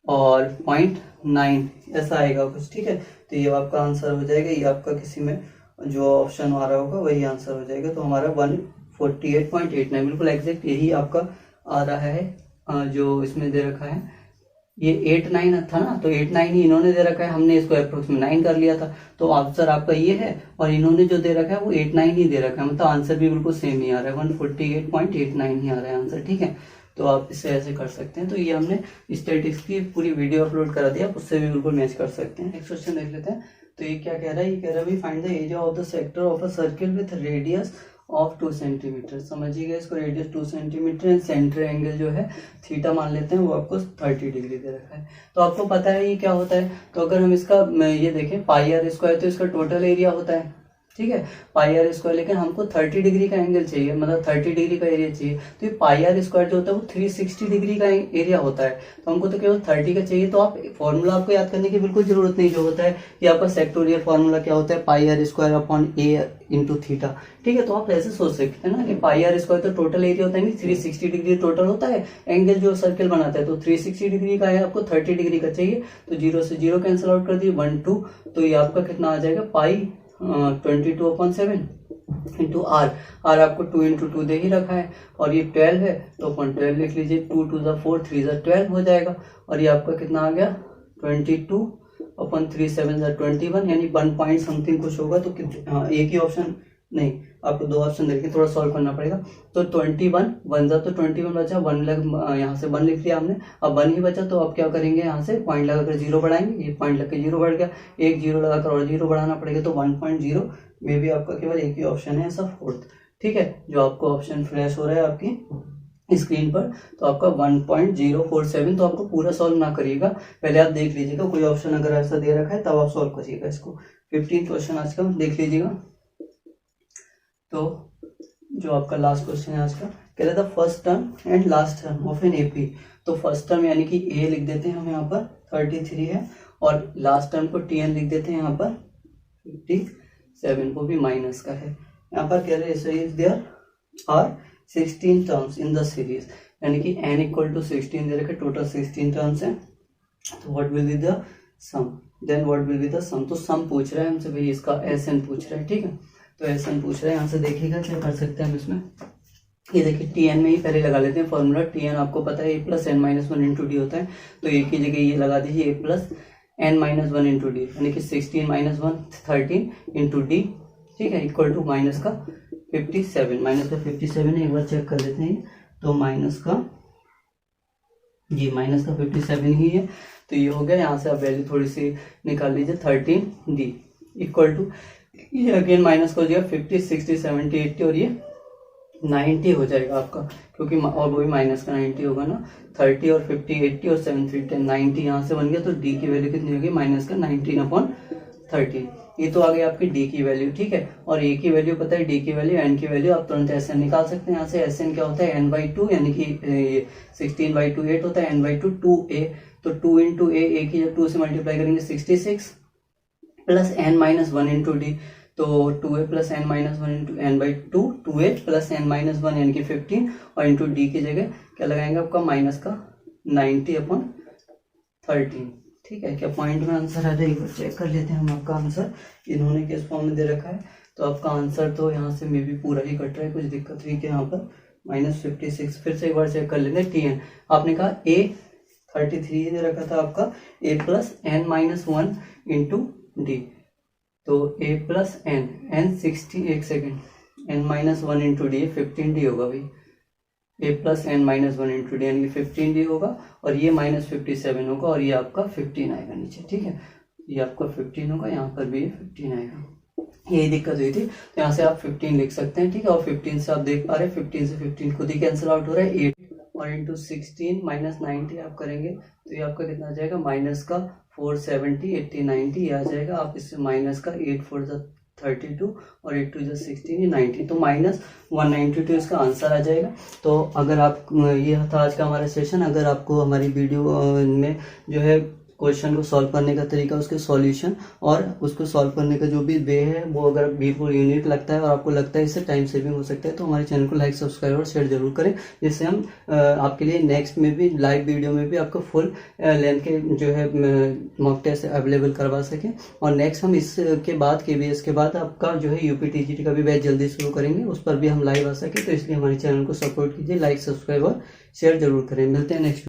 और 0.9 ऐसा आएगा कुछ। ठीक है, तो ये आपका आंसर हो जाएगा, ये आपका किसी में जो ऑप्शन आ रहा होगा वही आंसर हो जाएगा। तो हमारा 148.89 बिल्कुल एग्जैक्ट यही आपका आ रहा है जो इसमें दे रखा है। ये 8 9 था ना, तो 8 9 ही इन्होंने दे रखा है, हमने इसको अप्रोक्स में 9 कर लिया था, तो आंसर आपका ये है, और इन्होंने जो दे रखा है वो 8 9 ही दे रखा है, मतलब आंसर भी बिल्कुल सेम ही आ रहा है, 148.89 ही आ रहा है आंसर। ठीक है, तो आप इससे ऐसे कर सकते हैं। तो ये हमने स्टैटिस्टिक्स की पूरी वीडियो अपलोड करा दिया, आप उससे भी बिल्कुल मैच कर सकते हैं। नेक्स्ट क्वेश्चन देख लेते हैं। तो ये क्या कह रहा है, ये कह रहा है find the area of the sector of a circle with radius of 2 centimetre. समझिएगा इसको, radius 2 centimetre and centre angle जो है थीटा मान लेते हैं, वो आपको 30 डिग्री दे रखा है। तो आपको पता है ये क्या होता है, तो अगर हम इसका ये देखें पाई आर स्क्वायर, तो इसका टोटल एरिया होता है। ठीक है, पाई आर स्क्वायर, लेकिन हमको 30 डिग्री का एंगल चाहिए, मतलब 30 डिग्री का एरिया चाहिए, तो ये पाई आर स्क्वायर जो होता है वो 360 डिग्री का एरिया होता है, तो हमको तो केवल 30 का चाहिए। तो आप फॉर्मूला आपको याद करने की बिल्कुल जरूरत नहीं, जो होता है कि आपका सेक्टोरियल फॉर्मूला क्या होता है, pi r square upon a into theta. ठीक है, तो आप ऐसे सोच सकते हैं ना कि पाई आर स्क्वायर तो टोटल एरिया होता है, नहीं 360 डिग्री टोटल होता है, एंगल जो सर्किल बनाता है तो 360 डिग्री का है, आपको 30 डिग्री का चाहिए, तो 0 से 0 कैंसिल आउट कर दिए, 1 2, तो ये आपका कितना आ जाएगा, पाई 22/7 इंटू आर आपको 2 इंटू 2 दे ही रखा है, और ये 12 है तो अपन 12 लिख लीजिए, 2 2 जा 4 3 जा 12 हो जाएगा, और ये आपका कितना आ गया 22/3 7 जा 21, यानी 1 पॉइंट समथिंग कुछ होगा। तो एक ही ऑप्शन नहीं, आपको 2 ऑप्शन देखिए, थोड़ा सॉल्व करना पड़ेगा। तो 21 1 जा तो 21 बचा, 1 लग यहाँ से 1 लिख लिया हमने, अब 1 ही बचा, तो अब क्या करेंगे, यहाँ से पॉइंट लगाकर 0 बढ़ाएंगे, ये पॉइंट लग के 0 बढ़ गया, एक 0 लगाकर और 0 बढ़ाना पड़ेगा, तो 1.0 में भी आपका केवल एक ही ऑप्शन है, ऐसा 4th। ठीक है, जो आपको ऑप्शन फ्लैश हो रहा है आपकी स्क्रीन पर, तो आपका 1.047। तो आपको पूरा सॉल्व ना करिएगा, पहले आप देख लीजिएगा, कोई ऑप्शन अगर ऐसा दे रखा है तब आप सॉल्व करिएगा इसको। 15 क्वेश्चन आज का देख लीजिएगा। तो जो आपका लास्ट क्वेश्चन है आज का, कह रहा था first term and last term of an AP. तो फर्स्ट टर्म यानी कि ए लिख देते हैं हम यहाँ पर 33 है, और लास्ट टर्म को टीएन लिख देते हैं यहाँ पर 57, को भी माइनस का है। यहाँ पर कह रहे हैं देयर और 16 टर्म्स इन द सीरीज, यानी कि n इक्वल टू 16 दे रखे, टोटल 16 टर्म्स है। तो what will be the sum, then what will be the sum. तो सम पूछ रहा है हमसे भाई, इसका SN पूछ रहा है, ठीक है। तो SN पूछ रहा है, यहाँ से देखिएगा क्या कर सकते हैं हम इसमें। ये देखिए TN में ही पहले लगा लेते हैं फॉर्मूला। TN आपको पता है a plus N minus one into D होता है, तो a की जगह ये लगा दीजिए a plus N minus one into D, यानी कि 16 माइनस वन 13 इंटू डी, ठीक है, इक्वल टू माइनस का 57। माइनस का 57 है, एक बार चेक कर लेते हैं। तो माइनस का 57 ही है। तो ये हो गया, यहाँ से आप वैल्यू थोड़ी सी निकाल लीजिए, 13D इक्वल टू ये अगेन माइनस को हो जाएगा 50, 60, 70, 80 और ये 90 हो जाएगा आपका, क्योंकि और वही माइनस का 90 होगा ना। 30 और 50, 80 और 7, 3, 10, 90 यहाँ से बन गया। तो डी की वैल्यू कितनी होगी, माइनस का 19/13। ये तो आ गई आपकी डी की वैल्यू, ठीक है। और ए की वैल्यू पता है, डी की वैल्यू, एन की वैल्यू, आप तुरंत SN निकाल सकते हैं यहाँ से। SN क्या होता है, n/2, यानी कि 16/2 8 होता है, n/2 2a। तो 2 इंटू ए की जब 2 से मल्टीप्लाई करेंगे 66 plus n minus one into D, तो 2a plus N minus one into n/2, 2a plus N minus one यानी कि 15, और इंटू डी की जगह क्या लगाएंगे आपका, माइनस का 90/13, ठीक है। क्या पॉइंट में आंसर आ जाएगा, चेक कर लेते हैं हम आपका आंसर। इन्होंने किस फॉर्म में दे रखा है, तो आपका आंसर तो यहाँ से मे भी पूरा ही कट रहा है, कुछ दिक्कत हुई क्या यहाँ पर, -56। फिर से एक बार चेक कर लेते हैं। TN आपने कहा a 33 दे रखा था आपका, a plus N minus one into D, तो a प्लस n 60, एक second, n minus one into D 15D होगा भाई, a plus N minus one into D यानी कि 15D होगा, और ये -57 होगा, और ये आपका 15 आएगा नीचे, ठीक है। ये आपका 15 होगा, यहाँ पर भी ये 15 आएगा। यही दिक्कत हुई थी, तो यहाँ से आप 15 लिख सकते हैं, ठीक है। और 15 से आप देख पा रहे हैं 15 से 15 खुद ही कैंसिल आउट हो रहा है, 8 और इंटू 16 माइनस 90 आप करेंगे तो ये आपका कितना आ जाएगा, माइनस का 470, 80, 90 ये आ जाएगा। आप इससे माइनस का 8 4 32 और 8 2 16, 90, तो -192 इसका आंसर आ जाएगा। तो अगर आप, ये था आज का हमारा सेशन। अगर आपको हमारी वीडियो में जो है क्वेश्चन को सॉल्व करने का तरीका, उसके सॉल्यूशन और उसको सॉल्व करने का जो भी वे है, वो अगर बिल्कुल यूनिक लगता है और आपको लगता है इससे टाइम सेविंग हो सकता है, तो हमारे चैनल को लाइक, सब्सक्राइब और शेयर जरूर करें, जिससे हम आपके लिए नेक्स्ट में भी लाइव वीडियो में भी आपको फुल लेंथ के जो है मॉक टेस्ट अवेलेबल करवा सकें। और नेक्स्ट हम इसके बाद KBS के बाद आपका जो है UP TGT का भी बैच जल्दी शुरू करेंगे, उस पर भी हम लाइव आ सके। तो इसलिए हमारे चैनल को सपोर्ट कीजिए, लाइक, सब्सक्राइब और शेयर जरूर करें। मिलते हैं नेक्स्ट